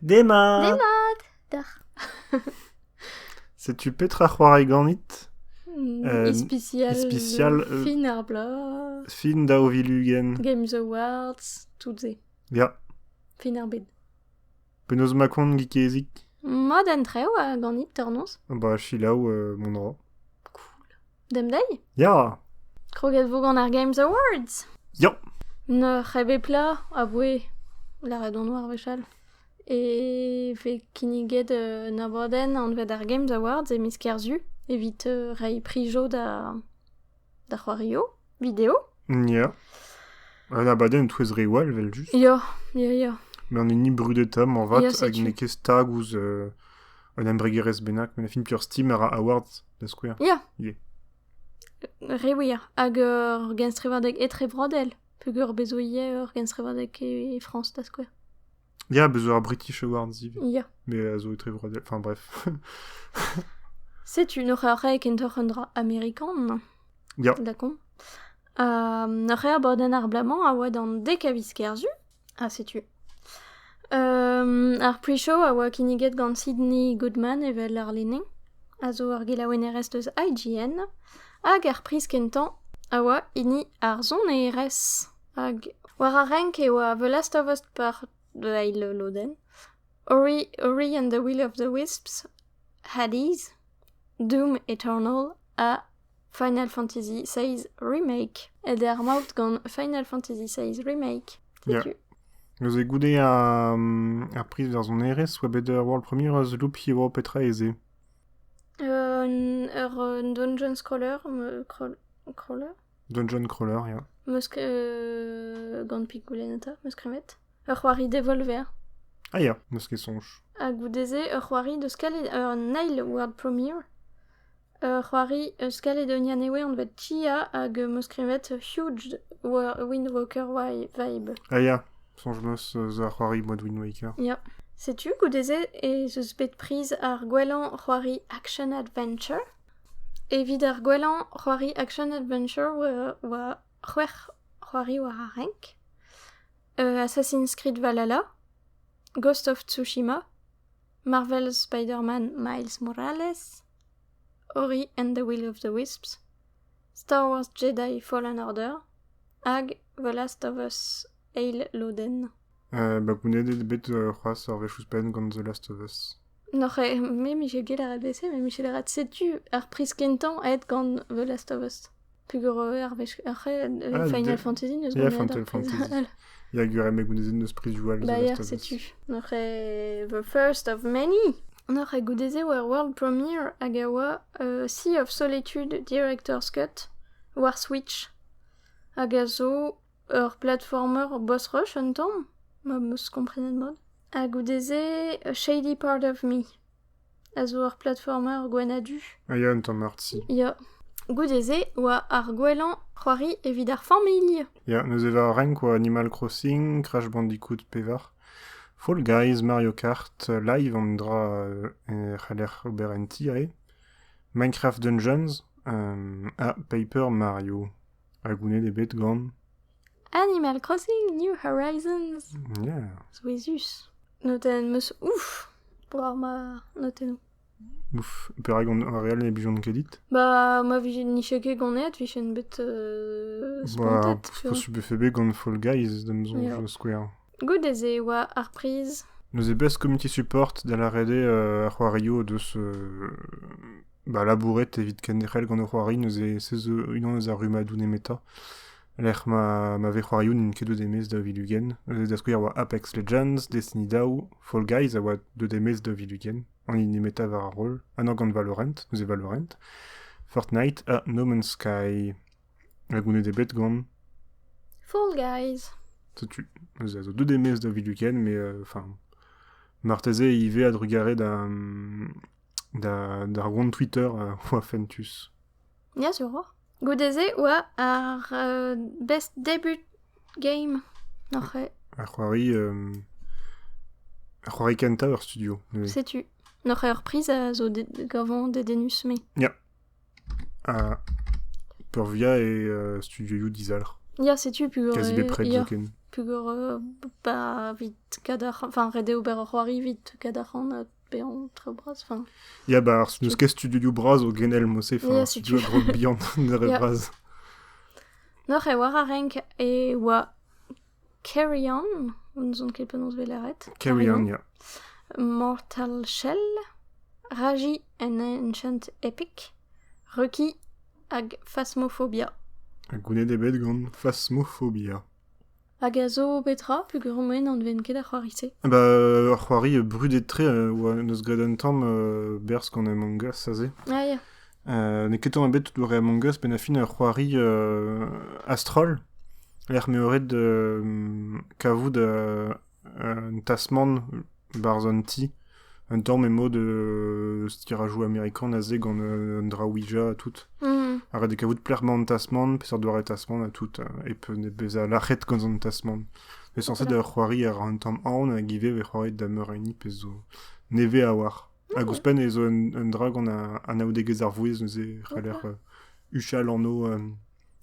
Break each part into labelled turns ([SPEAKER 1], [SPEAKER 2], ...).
[SPEAKER 1] Demat!
[SPEAKER 2] Dar.
[SPEAKER 1] Sais-tu Petra c'hoari ganit?
[SPEAKER 2] Ispicial.
[SPEAKER 1] Fin
[SPEAKER 2] Fin ar bla.
[SPEAKER 1] da o vilugen.
[SPEAKER 2] Games Awards. Tout ze.
[SPEAKER 1] Ya.
[SPEAKER 2] Fin ar bed.
[SPEAKER 1] Penaos makont gikezik?
[SPEAKER 2] Ma d'entreo a ganit tornoz.
[SPEAKER 1] Ba, chilaou mon dra.
[SPEAKER 2] Dem dei?
[SPEAKER 1] Ya!
[SPEAKER 2] Kroget vog an ar Games Awards.
[SPEAKER 1] Ya!
[SPEAKER 2] Ne c'hebe pla a voe. La redon noir vechal. E fe kiniget na baden an ved ar Games Awards e mis kerzu. Evit rei prijo da c'hoario. Video.
[SPEAKER 1] Ya. An abaden touez re wal vel just.
[SPEAKER 2] Ya.
[SPEAKER 1] Mais an ni brudet am an vat
[SPEAKER 2] Ya,
[SPEAKER 1] hag
[SPEAKER 2] setu.
[SPEAKER 1] ne ket stag ouz an embregerez benak, men a fin pur Steam ar awards da skouer.
[SPEAKER 2] Ya.
[SPEAKER 1] Ye.
[SPEAKER 2] Rewir. Hag ur genstrevadeg etre vrodel. Pugur bezoie ur genstrevadeg e France da skouer.
[SPEAKER 1] Ya, bezo ar British Awards ziv.
[SPEAKER 2] Ya.
[SPEAKER 1] Mais a zo etre vrodel. Enfin bref.
[SPEAKER 2] Setu, n'oc'h ur rei kentoc'h un dra amerikan.
[SPEAKER 1] Ya.
[SPEAKER 2] Dakon. N'oc'h ur baden ar blamant a oa d'an dekaviz kerzu. Setu. Ar pre-show a oa kiniget gant Sydney Goodman evel ar lening. A zo ar gelaouenerez eus IGN. Hag ar priz kentan a oa ini ar zon erez. Hag war a renk e oa The Last of Us par Veil Loden. Ori and the Will of the Wisps. Hades. Doom Eternal a Final Fantasy VI Remake. Et ar maout gant Final Fantasy VI Remake.
[SPEAKER 1] Ya.
[SPEAKER 2] Setu.
[SPEAKER 1] Nous e goude ar priz ver zon erez, oa bet ur world premier eus loup hivo petra eze.
[SPEAKER 2] Dungeon Scroller, Crawler,
[SPEAKER 1] Dungeon Crawler, ya.
[SPEAKER 2] meus gant pigouleneta, meus kremet. Ur c'hoari Devolver.
[SPEAKER 1] Ah ya, neus ket sonj.
[SPEAKER 2] A goudeze ur c'hoari deus kalet ur Nail World Premiere. Ur c'hoari eus kaledonian ewe an vet Chia hag meus kremet Huge Windwalker vibe.
[SPEAKER 1] Ah ya, sonj meus ar c'hoari mod Wind Waker.
[SPEAKER 2] Ya. Setu goudeze e zeus bet priz ar gwelan c'hoari Action Adventure. Evit ar gwelan c'hoari Action Adventure oa c'hwer c'hoari war a renk. Assassin's Creed Valhalla. Ghost of Tsushima. Marvel's Spider-Man Miles Morales. Ori and the Will of the Wisps. Star Wars Jedi Fallen Order. Hag The Last of Us Eil Loden.
[SPEAKER 1] Ba gounet bet c'hoaz ar vechous pen gant The Last of Us.
[SPEAKER 2] N'oc'h me Michel Gell ar ABC, mais Michel Rat setu ar priz kentan aet gant The Last of Us. Pugur ar Final Fantasy neus
[SPEAKER 1] Ya,
[SPEAKER 2] gounet
[SPEAKER 1] Final
[SPEAKER 2] ar priz.
[SPEAKER 1] Fantasy. Ya gure me gounet neus priz joual The
[SPEAKER 2] Ba
[SPEAKER 1] Last
[SPEAKER 2] ya,
[SPEAKER 1] of Us.
[SPEAKER 2] setu. N'oc'h The First of Many. N'oc'h goudeze war World Premiere hag a oa Sea of Solitude Director's Cut war Switch. Hag a zo ur platformer Boss Rush un tamm. Ma meus komprenet mod. A goudeze Shady Part of Me. A zo ur platformer gwenadu.
[SPEAKER 1] Ah ya, un tamm arti.
[SPEAKER 2] Ya. Goudeze oa ar gwelan c'hoari evit ar familh.
[SPEAKER 1] Ya, neus eva ar renk oa Animal Crossing, Crash Bandicoot pevar. Fall Guys, Mario Kart, live an dra c'haller ober en tire. Minecraft Dungeons, Paper Mario. A gounet e bet gant.
[SPEAKER 2] Animal Crossing New Horizons.
[SPEAKER 1] Ya.
[SPEAKER 2] Zoezus. Noten meus ouf. Boar ma noten.
[SPEAKER 1] Ouf, per gant ar real ne bijon kedit.
[SPEAKER 2] Ba ma vi ni cheke gonet vi chen bet
[SPEAKER 1] Ba,
[SPEAKER 2] spontet.
[SPEAKER 1] po subefebe gant Fall Guys, dem zon
[SPEAKER 2] Ya.
[SPEAKER 1] jo square.
[SPEAKER 2] Goudeze oa ar priz.
[SPEAKER 1] Nous e best community support da la rede ar c'hoario deus labouret evit kenderel gant o c'hoari nous e unan eus ar rumadoun emeta. Lec'h ma ve c'hoario n'in ket deud emez da vilugen. Da skouer oa Apex Legends, Destiny Daw, Fall Guys a oa deud emez da vilugen. An in emeta var ar rol. An gant Valorant, nous e Valorant. Fortnite a No Man's Sky. A gounet e bet gant.
[SPEAKER 2] Fall Guys.
[SPEAKER 1] Setu. Nous a zo deud emez da vilugen, mais marteze ive ad rugare d'ar gont Twitter oa fentus.
[SPEAKER 2] Ya sur oa. Goudeze oa ar best debut game. N'oc'h
[SPEAKER 1] Ar c'hoari kenta ur studio.
[SPEAKER 2] setu. N'oc'h ur priz a zo gavant de denus me.
[SPEAKER 1] Pur via e studio you dizalr.
[SPEAKER 2] Ya setu pugur.
[SPEAKER 1] Quasi bet pred
[SPEAKER 2] ya.
[SPEAKER 1] zoken.
[SPEAKER 2] pugur vite kadar, enfin rede ober c'hoari vite kadaran a beant tre braz, enfin.
[SPEAKER 1] Ya neus ket studio braz o genel mose,
[SPEAKER 2] Ya,
[SPEAKER 1] studio
[SPEAKER 2] studio.
[SPEAKER 1] grog bihan de
[SPEAKER 2] Ya.
[SPEAKER 1] braz.
[SPEAKER 2] Noc'h e war a renk e oa Carry On, on zon ket penaos veleret.
[SPEAKER 1] Carry on, ya.
[SPEAKER 2] Mortal Shell, Raji and Ancient Epic, Ruki hag Phasmophobia.
[SPEAKER 1] A gounet ebet gant Phasmophobia.
[SPEAKER 2] Hag a zo betra, puguromen an ven ket a c'hoarise.
[SPEAKER 1] Ar c'hoari brudet-tre oa neus graet un tamm berzh gant Among Us, aze.
[SPEAKER 2] Ah ya.
[SPEAKER 1] Ne keton a bet doare Among Us, ben a fin ar c'hoari Astrol. L'er meoret kavout un tasman barz an ti. Un tamm emo de stirajou amerikan a ze gant un dra Ouija a tout. A red e kavout plerman an tasman, peseurt doare tasman a tout. E peu ne bez a lachet gant an tasman. E sanse da c'hoari ar an tamm aon a give ve c'hoaret da meur eni pez zo neve a war. A gouspen e zo un dra gant a naoudegez ar vouez neus e c'haller uchal an o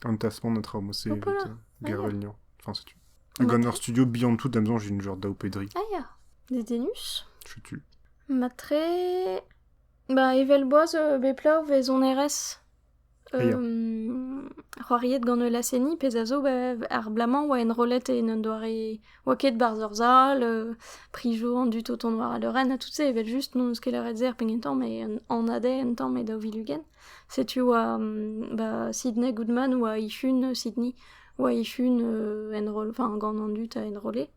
[SPEAKER 1] an tasman a traoù se evit gervel nian. Enfin, setu. Gant ar studio bihan tout amzan j'ai une genre daou pedri.
[SPEAKER 2] Ah ya. Des denus.
[SPEAKER 1] Chutu.
[SPEAKER 2] Matre... evel boaz beplav vez on RS. C'hoariet gant la seni, pez a zo ar blaman oa en rolet e n'en doare oa ket barz ur zal, prijo an dut o ton war a leuren a tout se, evel just non eus ket la red zer pengen tamm e an ade en tamm e daou vilugen. Setu oa Sidney Goodman oa ifun Sydney oa ifun en rol, enfin gant an dut a en rolet.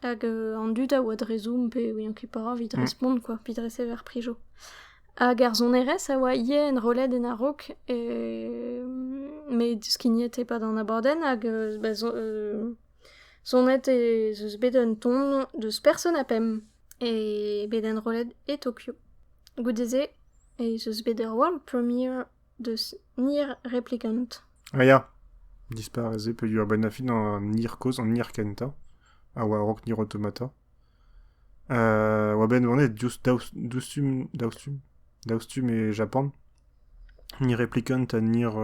[SPEAKER 2] Hag an dut a oa drezoum pe oian kipara vid respond, quoi, vid rese ver prijo. Hag ar zon RS a oa ie en rolet en a-raok, met skignet e pad an abordenn, hag zonet e zeus bet un ton deus person apem, e bet en rolet e Tokyo. Goudeze, e zeus bet ur world premiere deus Nier Replicant.
[SPEAKER 1] Ah ya, dispareze pe ur ben a fin an Nier koz, an Nier Kenta. A oa rock Nier Automata. Oa ben vanet daoustum e Japan. Nier Replicant a Nier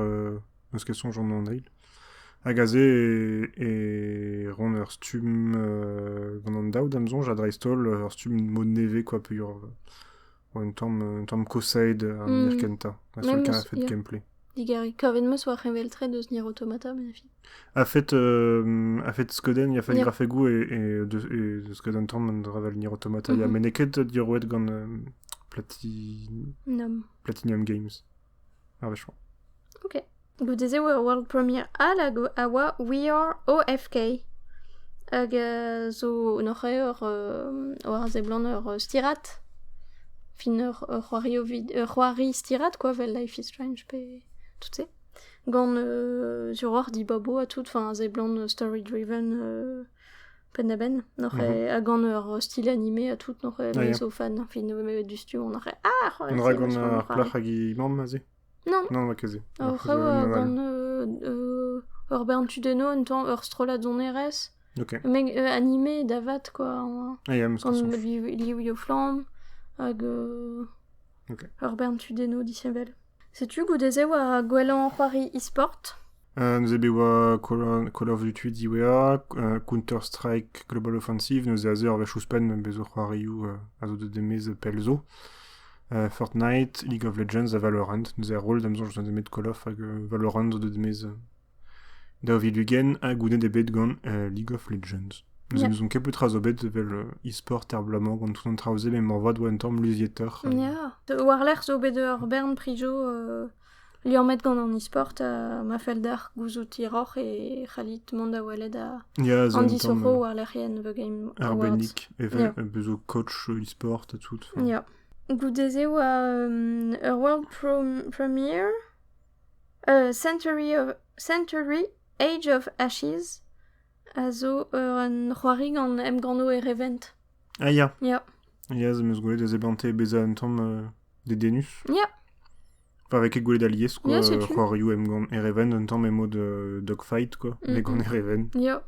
[SPEAKER 1] neus ket sonj an eil. Hag a ze e ron ur stum gant an daoud amzonj a dreistol ur stum mod neve, quoi, pe ur un tamm kosaid an Nier Kenta. A sol kan a fet gameplay.
[SPEAKER 2] Digari, kavet meus oa reveltre deus Nier Automata, ben a fi.
[SPEAKER 1] A fet skoden, ya fait grafegou e de skoden tamm an dravel Nier Automata. Ya meneket dirouet gant Platinum Games. Ah, vachement.
[SPEAKER 2] Ok. Goudeze oa world premiere a oa We Are OFK. Hag zo noc'he oar ze blant ur stirat. Fin ur c'hoari stirat, quoi, vel Life is Strange pe tout se. Gant sur or di babo a tout, enfin ze blant story-driven pen da ben. Noc'he a gant ur style animé a tout, noc'he lezo fan. Fin du studio, noc'he
[SPEAKER 1] On a gant ar plach hag i mam a ze?
[SPEAKER 2] Non.
[SPEAKER 1] Non, ma kaze.
[SPEAKER 2] Gant ur bern tudeno un tamm ur strolad zon RS.
[SPEAKER 1] Ok.
[SPEAKER 2] Meg animé davat, quoi.
[SPEAKER 1] Ah ya, meus ket sonj.
[SPEAKER 2] Liu yo flam hag ur bern tudeno disebel. Setu goudeze oa gwelan c'hoari e-sport.
[SPEAKER 1] Nous ebe oa Call of Duty diwea, Counter-Strike Global Offensive, nous a ur vechuspen bezo c'hoarioù a zo de demez pelzo. Fortnite, League of Legends a Valorant, nous a rol d'amzon joan demet Call of hag Valorant zo de demez da vilugen a gounet ebet gant League of Legends. Nous on ket petra zo bet vel e-sport erblamant gant tout an traoze mais morvad oa un tamm luzieter.
[SPEAKER 2] Ya. War l'er zo bet ur bern prijo li an met gant an e-sport ma feldar gouzout tiroc'h e c'halit mont da waled a Andy Soro war l'er yen The Game Awards.
[SPEAKER 1] Arbennik, bezo coach e-sport a tout.
[SPEAKER 2] Ya. Goudeze oa ur world premiere Century Age of Ashes a zo un c'hoari gant gant e revent.
[SPEAKER 1] Ah ya.
[SPEAKER 2] Ya.
[SPEAKER 1] Ya, ze meus goulet a zebante beza un tamm de denus.
[SPEAKER 2] Ya.
[SPEAKER 1] Pas avec goulet d'aliès, quoi.
[SPEAKER 2] Ya, setu.
[SPEAKER 1] C'hoarioù gant e reven un tamm emo de dogfight, quoi. Mais gant e reven.
[SPEAKER 2] Ya.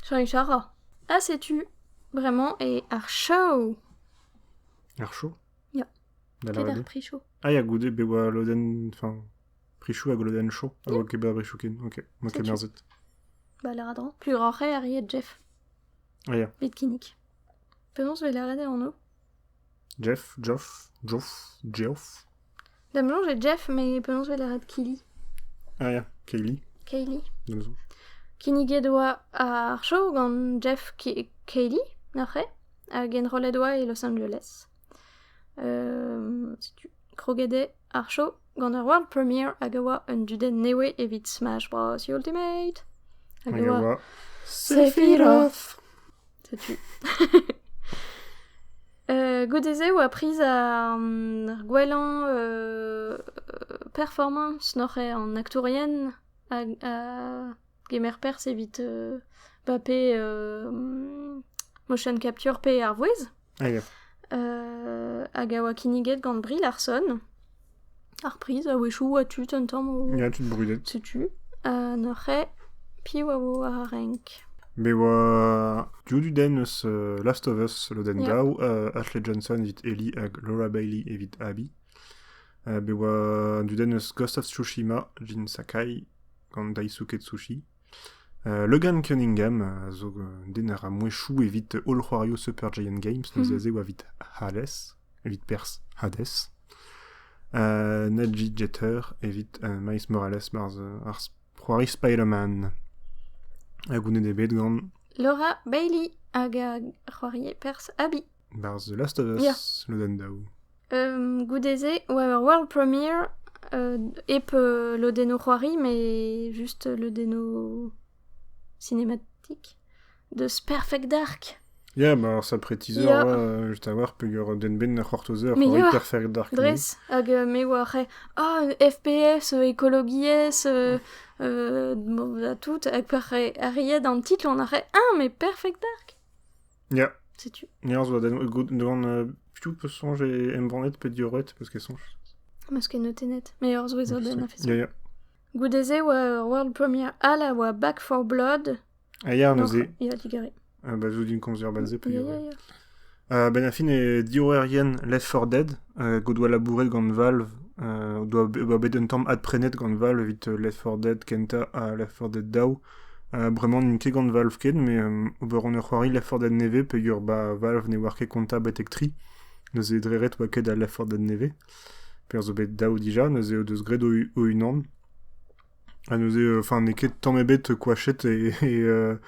[SPEAKER 2] Chara. Ah, setu. Vraiment, et ar show.
[SPEAKER 1] Ar chaud.
[SPEAKER 2] Ya.
[SPEAKER 1] Da
[SPEAKER 2] Ket
[SPEAKER 1] la
[SPEAKER 2] ar
[SPEAKER 1] vade.
[SPEAKER 2] pricho.
[SPEAKER 1] Ah ya, goudet be oa loden, enfin, prichou a loden chaud.
[SPEAKER 2] Ya.
[SPEAKER 1] Oa ket ba prichou ken. Ok, moi ket
[SPEAKER 2] Setu.
[SPEAKER 1] merzet.
[SPEAKER 2] Balaradran. Plus grand Harry et Jeff.
[SPEAKER 1] Ah, ja.
[SPEAKER 2] Bitkinik. Penons velarade en eau.
[SPEAKER 1] Jeff, Geoff.
[SPEAKER 2] D'abord j'ai Jeff, mais penons velarade Kili.
[SPEAKER 1] Ah, ja. Kaylee.
[SPEAKER 2] Kaylee.
[SPEAKER 1] Nous.
[SPEAKER 2] Kinigedoa a Archo, gant Jeff Kaylee, n'après, a gen Roledoa et Los Angeles. Si tu krogede Archo, gant ar world premiere agawa un duden newe evit Smash Bros Ultimate. Agawa Sephiroth. Sais-tu. Godeze ou a prise à Gwelan performance n'aurait en actorienne à Gamer Pers évite Bappé motion capture P Arvouez.
[SPEAKER 1] Ah, ja.
[SPEAKER 2] Agawa Kiniget gant Brie Larson. A reprise a wechou a tu un temps
[SPEAKER 1] Ja, tu te brudet.
[SPEAKER 2] sais-tu. N'aurait piwawo a renk.
[SPEAKER 1] Mais wa du den eus Last of Us lo den
[SPEAKER 2] Ja.
[SPEAKER 1] daou, Ashley Johnson vit Ellie hag Laura Bailey evit Abby. Mais wa du den eus Ghost of Tsushima, Jin Sakai, gant Daisuke Tsushi. Logan Cunningham, zo den ar a mouechou evit All Wario Super Giant Games, neus aze oa vit Hades, evit pers Hades. Nadji Jeter evit Miles Morales ar Roari Spider-Man. Agounet de bet gant
[SPEAKER 2] Laura Bailey aga Roari Pers Abby.
[SPEAKER 1] barz The Last of Us
[SPEAKER 2] Ja.
[SPEAKER 1] lo den daou.
[SPEAKER 2] Goudeze ou avoir world premiere ep le deno Roari, mais juste le deno cinématique de Perfect Dark.
[SPEAKER 1] Ja, ba ça prétiser
[SPEAKER 2] Ja.
[SPEAKER 1] just a war peogwir den ben ar c'hortozer
[SPEAKER 2] Mais
[SPEAKER 1] Roari
[SPEAKER 2] ja,
[SPEAKER 1] Perfect Dark.
[SPEAKER 2] Dres hag me oa re FPS, écologies, a tout, hag per aried an titre on a re mais Perfect Dark.
[SPEAKER 1] Ja,
[SPEAKER 2] Sais-tu.
[SPEAKER 1] ja, zo den gant piou peus sonj embannet pe dioret, parce qu'elles sonj.
[SPEAKER 2] Parce que noté net. Mais hors Wizard a fait ça.
[SPEAKER 1] Ja, ja.
[SPEAKER 2] Goudeze oa world premiere ala oa Back 4 Blood.
[SPEAKER 1] A ya, neuze,
[SPEAKER 2] Ya digare.
[SPEAKER 1] ba zo din komz ur banze pe
[SPEAKER 2] Ya,
[SPEAKER 1] dioret.
[SPEAKER 2] ya, ya.
[SPEAKER 1] Ben a fin e diorerien Left 4 Dead, go doa labouret gant Valve, doa bet un tamm adprenet gant Valve evit Left 4 Dead Kenta a Left 4 Dead daou. Bremañ n'in ket gant Valve ket, mais ober on ur c'hoari Left 4 Dead neve peogwir ba Valve ne war ket konta betek tri. Neuze dreret oa ket a Left 4 Dead neve. Per zo bet daou dija, neuze o deus gret o unan. Neuze, enfin, ne ket tamm ebet koachet un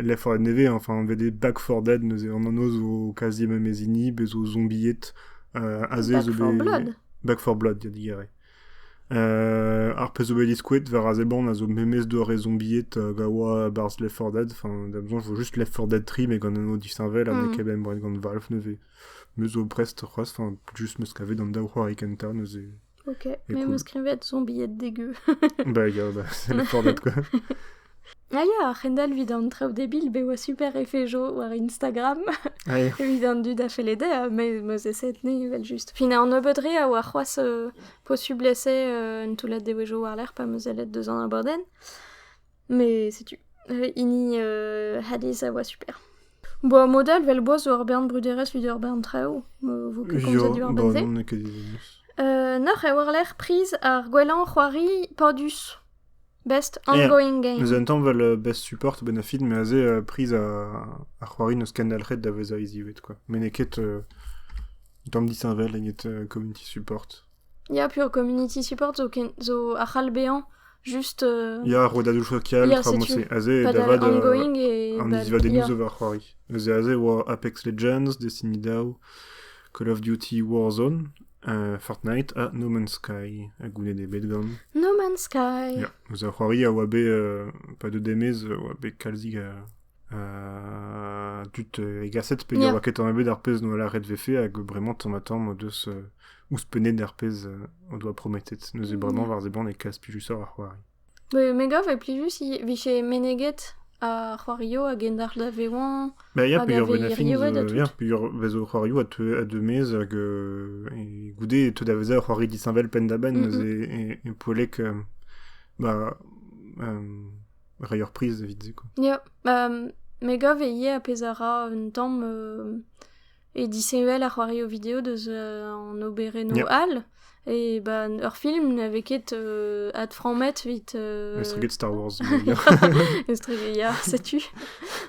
[SPEAKER 1] Left 4 Dead neve, enfin, vede Back 4 Dead, neuze an anoz o kazi memezini, bezo zombiet, aze
[SPEAKER 2] Back
[SPEAKER 1] zo
[SPEAKER 2] 4 Blood.
[SPEAKER 1] Back 4 Blood, ya digare. Ar pez zo bet iskouet, ver a zeban a zo memez de re zombiet gawa barz Left 4 Dead, enfin, da besoin, jo just Left 4 Dead tri, mais gant an o distinvel, a ne ket ben bret gant Valve neve. Me zo prest c'hoaz, enfin, just meus kavet an daou c'hoari kenta, neuze.
[SPEAKER 2] Ok, mais
[SPEAKER 1] cool.
[SPEAKER 2] me skrivet zombiet dégueu.
[SPEAKER 1] Bah, ya, bah, c'est Left 4 Dead, quoi.
[SPEAKER 2] Ah ya, Rendal vid an traoù debil be oa super effet jo war Instagram.
[SPEAKER 1] Ah, ja.
[SPEAKER 2] Vid an dud a felede, mais meus eset ne vel just. Fin an ebeudre a oa c'hoaz possiblese un toulat de wejo war l'air pa meus elet deus an aborden. Mais sais-tu. Ini Hades a oa super. Bo modal vel boaz ur bern bruderez vid ur bern traoù. Vo ket komzet du ar
[SPEAKER 1] Bah,
[SPEAKER 2] benze.
[SPEAKER 1] non, ne ket deus.
[SPEAKER 2] Noc'h e war l'air prise ar gwelan c'hoari Pordus. Best ongoing game.
[SPEAKER 1] Nous un temps vel best support ben a fin, mais aze prise a c'hoari neus skandalret da vez a izivet, quoi. Mais ne ket tamm distinvel eget community support.
[SPEAKER 2] Ya pure community support zo a c'hall bean juste
[SPEAKER 1] Ya rodadou social,
[SPEAKER 2] ya,
[SPEAKER 1] tra mo
[SPEAKER 2] sais-tu.
[SPEAKER 1] se aze
[SPEAKER 2] pas
[SPEAKER 1] davad
[SPEAKER 2] ongoing et
[SPEAKER 1] an
[SPEAKER 2] bah,
[SPEAKER 1] iziva
[SPEAKER 2] ya.
[SPEAKER 1] denus over c'hoari. Neuze aze oa Apex Legends, Destiny daou, Call of Duty Warzone, Fortnite a No Man's Sky, a gounet de bet gant.
[SPEAKER 2] No Man's Sky.
[SPEAKER 1] Ja, neuze ar c'hoari a oa be pa de demez, oa be kalzig dut egaset pe
[SPEAKER 2] Ya.
[SPEAKER 1] oa ket an ebet ar pez no ala red vefe hag bremañ tamm o deus ouz penet ar pez o doa prometet. Neuze bremañ war zeban e kas pijusor ar c'hoari.
[SPEAKER 2] Me gav e plijus viche meneget a c'hoario a gendar da veoan.
[SPEAKER 1] Ba ya,
[SPEAKER 2] Hag
[SPEAKER 1] pe ur
[SPEAKER 2] ave
[SPEAKER 1] ben a fin,
[SPEAKER 2] rioet a tout.
[SPEAKER 1] ya, pe ur vez o c'hoario a deux mez hag e goude te da veze ar c'hoari distinvel pen da ben, neuze e poelek reier priz evit ze, quoi.
[SPEAKER 2] Ya. Me gav e ie a pezara un tamm e disevel a c'hoario video deus an obere no
[SPEAKER 1] Ya.
[SPEAKER 2] all. Et bah, leur film n'avait ket ad franmet vite...
[SPEAKER 1] Estreget Star Wars.
[SPEAKER 2] Estreget, ja, sais-tu.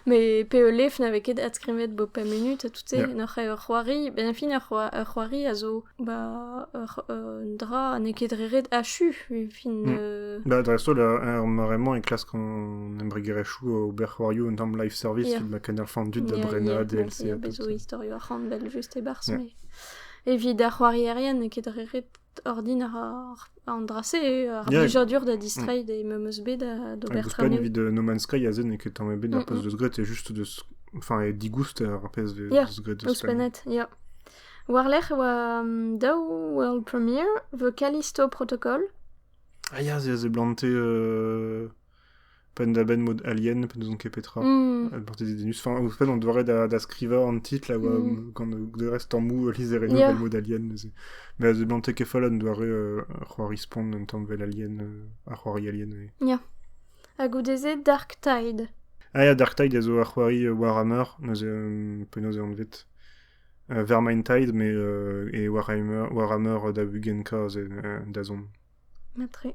[SPEAKER 2] Mais PELF n'avait ket ad skrimet bo pa minute, tout ça. N'or c'hoari, ben fin c'hoari a zo, bah, dra ne ket reret hachu, fin...
[SPEAKER 1] Bah, dresto, là, marrement, et classe qu'on aimerait chou au Berchorio en termes live service, le macanal fendu de Brena, DLC.
[SPEAKER 2] Ja, bezo historio a bel juste et bars, mais... Evit ar c'hoari erien ne ket reret ordin ar andrase, ar blijadur da distreid e memeus bet d'ober
[SPEAKER 1] tramneo. Evit No Man's Sky a zen e ket an bet ar pez deus gret, e just deus... Enfin, e digoust ar pez deus gret deus
[SPEAKER 2] panet, ja. Warlech oa daou world premiere, The Callisto Protocol.
[SPEAKER 1] Ah ya, ze blante... pen da ben mod alien, pen deus ket petra. Porte des denus. Enfin, ouzpen on doare da skriva an tit, la oa, gant de rest an mou lizere no ben mod alien. Mais ze blante ket fall an doare c'hoari spawn an tamm vel alien, ar c'hoari alien.
[SPEAKER 2] Ya. A goudeze Dark Tide.
[SPEAKER 1] Ah ya, Dark Tide, zo ar c'hoari Warhammer, penaos an vet. Vermintide, mais et Warhammer da Bugenka da zon.
[SPEAKER 2] Matre.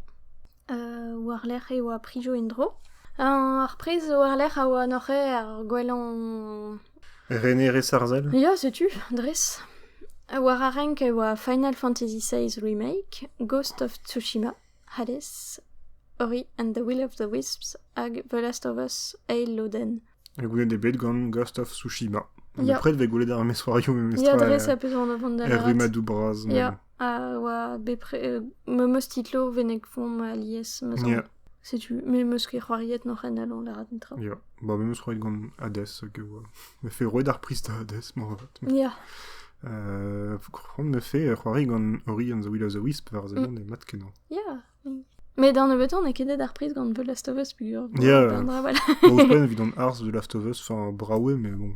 [SPEAKER 2] Warlech e oa prijo indro. Ar prez warlech a oa noche ar gwelan...
[SPEAKER 1] René Resarzel.
[SPEAKER 2] Ya, sais-tu, dres. War a renk e oa Final Fantasy VI Remake, Ghost of Tsushima, Hades, Ori and the Will of the Wisps, hag The Last of Us, Eil Loden.
[SPEAKER 1] E goulet de bet gant Ghost of Tsushima. Depred ve goulet ar meswario
[SPEAKER 2] ya, dres a peus an avant da
[SPEAKER 1] larat. Rumadou braz.
[SPEAKER 2] Ya, oa bepre... memeus titlo venek fom a lies, me zan. Sais-tu, memeus ket c'hoariet no c'hen alon larat netra.
[SPEAKER 1] Ya, ba memeus c'hoariet gant Hades, hag oa. Me fe roed ar prist da Hades, morvat.
[SPEAKER 2] Ya.
[SPEAKER 1] Me fe c'hoariet gant Ori and the Will of the Wisp, var zemon e mat kenan.
[SPEAKER 2] Ya, mais dans le beton, on a kedet ar priz gant The Last of Us, pugur.
[SPEAKER 1] Ya, ouzpen evidon ars The Last of Us, enfin, brawe, mais bon.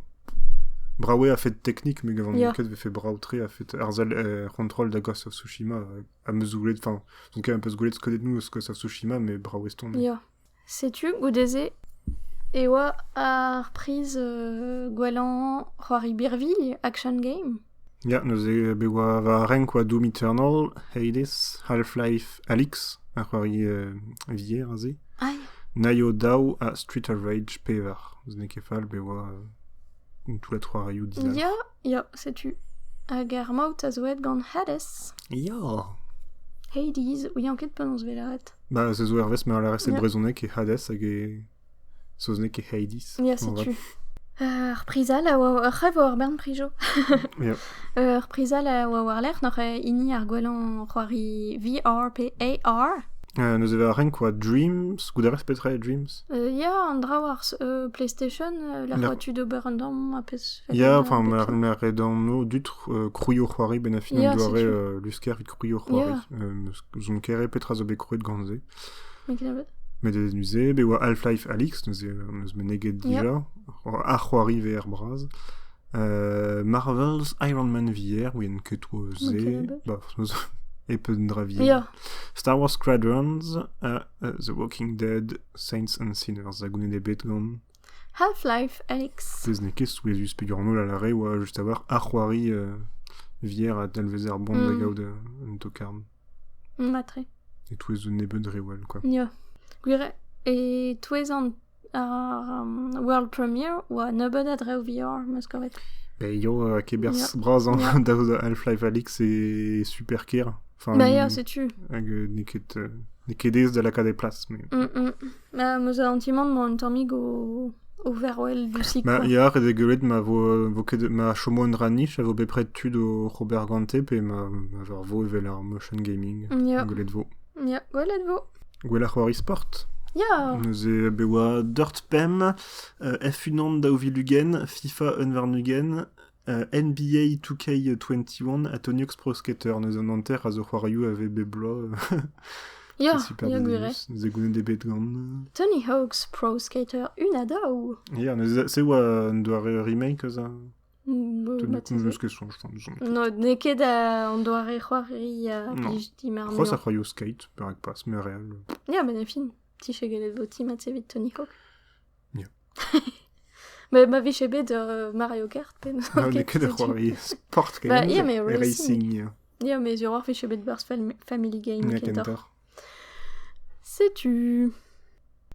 [SPEAKER 1] Brawe a fait technique, mais gavant ket ve fait brautre a fait arzal control da Ghost of Tsushima a meus goulet, enfin, donc un peu goulet skodet nous Ghost of Tsushima, mais brawe ston.
[SPEAKER 2] Ya. Sais-tu, goudeze, e oa ar priz gwelan c'hoari Birville, action game.
[SPEAKER 1] Ya, neuze be oa va renk oa Doom Eternal, Hades, Half-Life Alyx, ar c'hoari vier a ze.
[SPEAKER 2] Ai.
[SPEAKER 1] Naio Dao a Street of Rage pevar. Zne kefal be oa... tout la 3 rayou d'Isla.
[SPEAKER 2] Ya, sais-tu. Hag ar maout a zoet gant Hades.
[SPEAKER 1] Ya.
[SPEAKER 2] Hades, ou yanket penons velaret.
[SPEAKER 1] Bah, se zo ervez, mais ala reste brezonek e Hades hag e... Soznek e Hades.
[SPEAKER 2] Ya, sais-tu. Ar prizal a oa... Ar c'hev oa ar bern prijo.
[SPEAKER 1] Ya.
[SPEAKER 2] Ar prizal a oa warlech n'or ini ar gwelan c'hoari VR pe AR.
[SPEAKER 1] Nous avons rien quoi, Dreams, Goudaref petra Dreams.
[SPEAKER 2] Ya, an dra war PlayStation, la c'hoatu d'ober an dam a pez...
[SPEAKER 1] Ya, enfin, ma redan no dutre krouio c'hoari ben a fin an doare lusker vit krouio c'hoari. Zon kere petra zo be krouet ganze. Mais des musées, be oa Half-Life Alyx, nous meneget dija, a c'hoari VR braz. Marvel's Iron Man VR, oui, en ketou ze, bah, et peu de dravier.
[SPEAKER 2] Yeah.
[SPEAKER 1] Star Wars Squadrons, The Walking Dead, Saints and Sinners, Agune de Betgon.
[SPEAKER 2] Half-Life Alyx.
[SPEAKER 1] Pezneke sous les us pegurno la lare ou juste avoir Arroiri vier à Delvezer bon de gaude en tocarn.
[SPEAKER 2] Matre.
[SPEAKER 1] Et tous les nebe de rewell quoi.
[SPEAKER 2] Ja. Gwire et tous les an world premiere ou a nebed adreu VR muscovet.
[SPEAKER 1] Ben yo kebers braz da Half-Life Alyx et super care.
[SPEAKER 2] Enfin, bah ya, sais-tu.
[SPEAKER 1] Hag nekedez de la cas des places, mais...
[SPEAKER 2] Bah, meus a antimant mon tamig au verwell du cycle.
[SPEAKER 1] Bah, ya, red egelet ma chomo en ranich, a vo bepred tud au Robert Gante, pe ma ver vo evel ar motion gaming.
[SPEAKER 2] Ya.
[SPEAKER 1] Golet vo.
[SPEAKER 2] Ya, golet vo.
[SPEAKER 1] Gwela c'hoari sport.
[SPEAKER 2] Ya.
[SPEAKER 1] Nous e bewa Dirt Pem, F1 da Ovilugen, FIFA Unvernugen, NBA 2K21 a Tonyux Pro Skater nous en enter a zo c'hoarioù ave beblo.
[SPEAKER 2] Ya, ya gwire.
[SPEAKER 1] Nous e gounet de bet gant.
[SPEAKER 2] Tony Hawk's Pro Skater una daou.
[SPEAKER 1] Ya, se oa an doare remake za.
[SPEAKER 2] Tony
[SPEAKER 1] que son, je pense.
[SPEAKER 2] No, neket on doare c'hoari a blij di mar.
[SPEAKER 1] C'hoaz a c'hoarioù skate, perek pas, me real.
[SPEAKER 2] Ya, ben a fin. Ti chegelet vo ti mat sevit Tony Hawk.
[SPEAKER 1] Ya.
[SPEAKER 2] Mais ma vie chez B de Mario Kart,
[SPEAKER 1] non, mais que de c'hoari sport,
[SPEAKER 2] bah, yeah, mais racing. Ja, mais sur war fiche bet bars Family Game
[SPEAKER 1] Ja,
[SPEAKER 2] kentor.
[SPEAKER 1] kentor.
[SPEAKER 2] Sais-tu?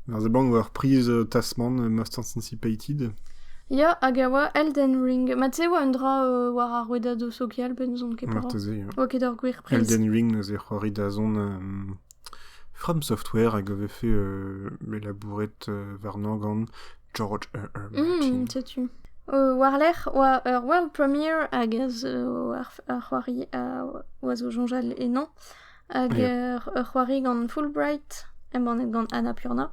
[SPEAKER 1] Alors, the band war prise Tasman Most Anticipated.
[SPEAKER 2] Ja, agawa Elden Ring. Ma tse oa un dra war ar wedado social ben zon ket para.
[SPEAKER 1] Marteze, ja.
[SPEAKER 2] Oa ket ar gwir prise.
[SPEAKER 1] Elden Ring, nous est c'hoari da zon From Software hag ave fait la bourrette varnant gant George R.R. Martin.
[SPEAKER 2] Sais-tu? Warlech oa ur world premiere hag az ar c'hoari a oazo jonjal enan hag ur c'hoari gant Fulbright embanet gant Annapurna.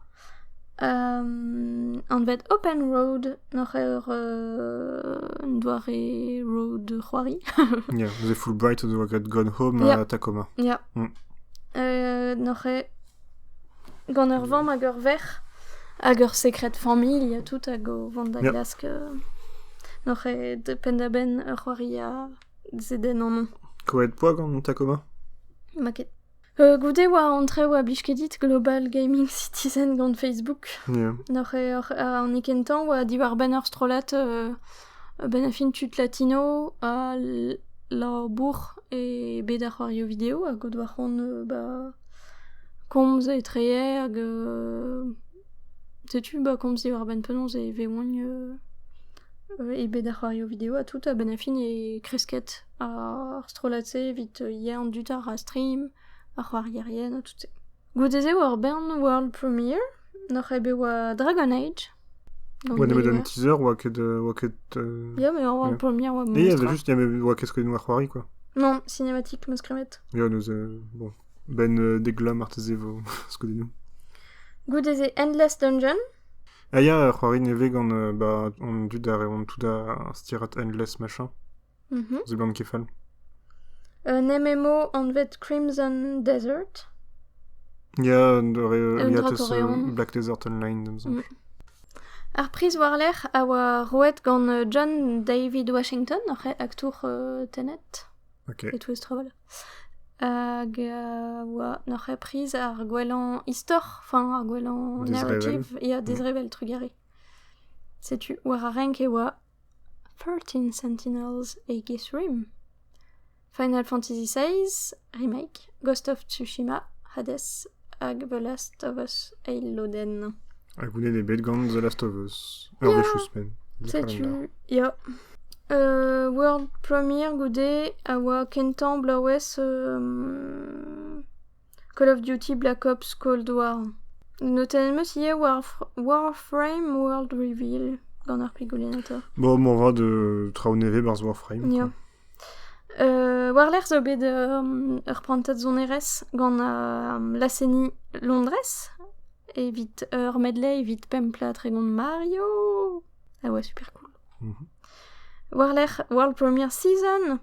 [SPEAKER 2] An vet Open Road noch ur doare road c'hoari.
[SPEAKER 1] Ja, nous est Fulbright de wagat Gone Home
[SPEAKER 2] Ja.
[SPEAKER 1] à Tacoma.
[SPEAKER 2] Ja. Noch gant ur vamm hag ur ver hag ur Secret Family a tout hag o vant da
[SPEAKER 1] Ja.
[SPEAKER 2] glask noch de pendaben ur c'hoari a zeden an
[SPEAKER 1] Koet poa gant Tacoma?
[SPEAKER 2] maket. Goude oa antre oa blij Global Gaming Citizen gant Facebook.
[SPEAKER 1] Ja.
[SPEAKER 2] Noch an ikentan oa diwar ben ur strolat ben a fin tut latino a la bourg e bet ar c'hoario vidéo hag o doar c'hon komz e treie hag sais-tu komz diwar ben penonz e veoign e bet ar c'hoario vidéo a tout a ben a fin e kresket ar strolat-se vit yearn dutar a stream ar c'hoarierien a tout se. Goudeze war Bern World Premiere noch ebe oa Dragon Age.
[SPEAKER 1] Oa nemet un teaser oa ket...
[SPEAKER 2] Ya, mais World
[SPEAKER 1] Ja.
[SPEAKER 2] Premiere oa
[SPEAKER 1] Et il y
[SPEAKER 2] monstra.
[SPEAKER 1] avait juste, oa ket skoet noa c'hoari, quoi.
[SPEAKER 2] Non, cinématique, me skremet.
[SPEAKER 1] Ja, nous, bon, ben degla marteze vo skoet nous.
[SPEAKER 2] Goudeze Endless Dungeon.
[SPEAKER 1] Ah ya, c'hoari neve gant, on dud on tout da stirat Endless machin. Ze blant kefal.
[SPEAKER 2] Un MMO an vet Crimson Desert.
[SPEAKER 1] Ya,
[SPEAKER 2] dra korean.
[SPEAKER 1] Black Desert Online, dem zon.
[SPEAKER 2] Ar priz warler a oa roet gant John David Washington, noch aktour Tenet.
[SPEAKER 1] Ok.
[SPEAKER 2] Et Twist Travel. Hag oa noch priz ar gwelan istor, enfin ar gwelan
[SPEAKER 1] Dezrevel.
[SPEAKER 2] narrative, ya dezrevel trugare. Sais-tu, war a renk e oa 13 Sentinels Aegis Rim. Final Fantasy VI Remake, Ghost of Tsushima, Hades, hag The Last of Us Eiloden.
[SPEAKER 1] A gounet ne bet gant The Last of Us.
[SPEAKER 2] Ya.
[SPEAKER 1] Ur bechous men.
[SPEAKER 2] Sais-tu, ya. World Premiere goude a oa kentan blawes Call of Duty Black Ops Cold War. Noten meus ie Warframe World Reveal gant ar pigoulenata.
[SPEAKER 1] Bon, m'en va de Trao neve barz Warframe.
[SPEAKER 2] Ya. Warler zo bet ur prantat zonerez gant laseni Londres evit ur medley evit pemplat re gant Mario. Ah ouais, super cool. Warler World Premiere Season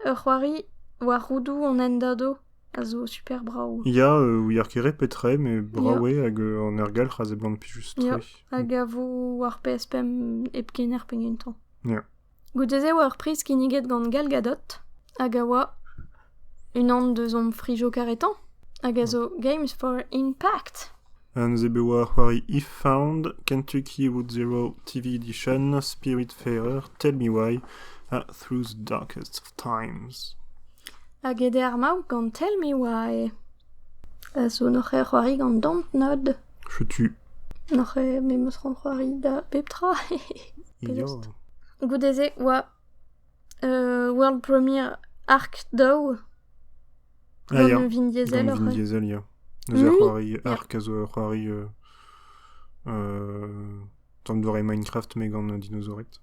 [SPEAKER 2] ur c'hoari war roudou an endado a zo super brao.
[SPEAKER 1] Ya, ouier kere petre, mais brawe hag an ergal c'haze blant pijust.
[SPEAKER 2] Ya. Hag a vo war PSPM epken er pengentan.
[SPEAKER 1] Ya.
[SPEAKER 2] Goudeze war priz kiniget gant Gal Gadot hag a oa un an de zom frijo karetan hag a zo Games for Impact.
[SPEAKER 1] An ze bewa c'hoari If Found, Kentucky Route Zero TV Edition, Spiritfarer, Tell Me Why, Through the Darkest of Times.
[SPEAKER 2] Hag ede ar maout gant Tell Me Why. A zo noch c'hoari gant Dontnod.
[SPEAKER 1] Je tue.
[SPEAKER 2] Noch me meus ran c'hoari da beptra.
[SPEAKER 1] Ya.
[SPEAKER 2] Goudeze oa World Premiere Ark Dow.
[SPEAKER 1] Ah ya.
[SPEAKER 2] Gant Vin Diesel.
[SPEAKER 1] Gant Vin Diesel, ya. Nous
[SPEAKER 2] Oui.
[SPEAKER 1] c'hoari
[SPEAKER 2] Ya.
[SPEAKER 1] Ark a zo c'hoari... Tant dore Minecraft, me gant dinosauret.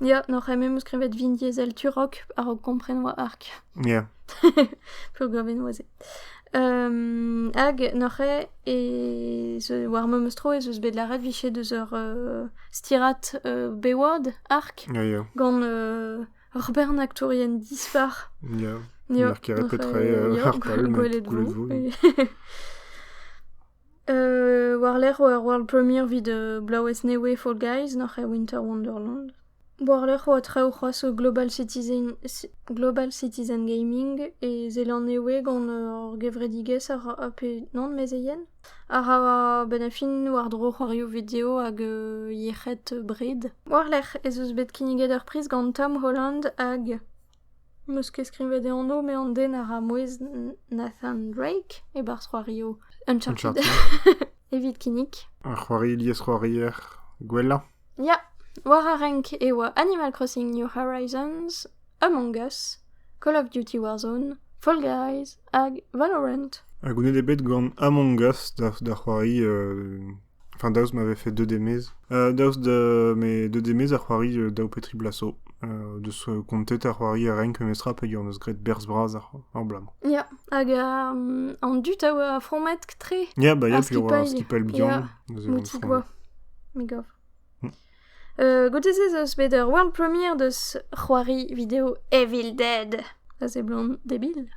[SPEAKER 2] Ya, noch me meus krevet Vin Diesel Turok a ro kompren oa Ark.
[SPEAKER 1] Ya.
[SPEAKER 2] Pur gaven oaze. Hag noch e war me meus tro e zeus bet laret vichet deus ur stirat bewad Ark
[SPEAKER 1] Ya.
[SPEAKER 2] gant ur bern aktorien dispar.
[SPEAKER 1] Ya.
[SPEAKER 2] Ya,
[SPEAKER 1] Mer kere
[SPEAKER 2] noch
[SPEAKER 1] petre
[SPEAKER 2] ya,
[SPEAKER 1] ar palm,
[SPEAKER 2] gwelet
[SPEAKER 1] goulet
[SPEAKER 2] vo.
[SPEAKER 1] vo.
[SPEAKER 2] Warler oa World Premiere vid Blaues Newe Fall Guys noch Winter Wonderland. Warler oa trao c'hoaz Global Citizen Gaming e zelan newe gant ur gevredigez ar pe non mezeien. Ar a ben a fin war dro c'hoario vidéo hag yechet bred. Warler ez eus bet kiniget ur priz gant Tom Holland hag Meus ket skrivet en do, mais an den ar amouez Nathan Drake, e barz c'hoari o Uncharted. Evit kinnik.
[SPEAKER 1] Ar c'hoari liez c'hoari gwella.
[SPEAKER 2] Ya, war a renk e oa Animal Crossing New Horizons, Among Us, Call of Duty Warzone, Fall Guys, hag Valorant.
[SPEAKER 1] Gounet ebet gant Among Us da c'hoari... Enfin, daouz m'avait fait 2 demez. Daouz mais 2 demez ar c'hoari daou petri blaso. Deus kontet ar c'hoari a renk mestra pe gant eus gret berz braz ar blam.
[SPEAKER 2] Ya, hag an dut a oa fromet tre.
[SPEAKER 1] Ya, ba ya,
[SPEAKER 2] Ar
[SPEAKER 1] puis oa skipal bihan.
[SPEAKER 2] Ya, moutik oa. Me gav. Gotezez eus bet ur world premiere deus c'hoari video Evil Dead. A ze blon debil.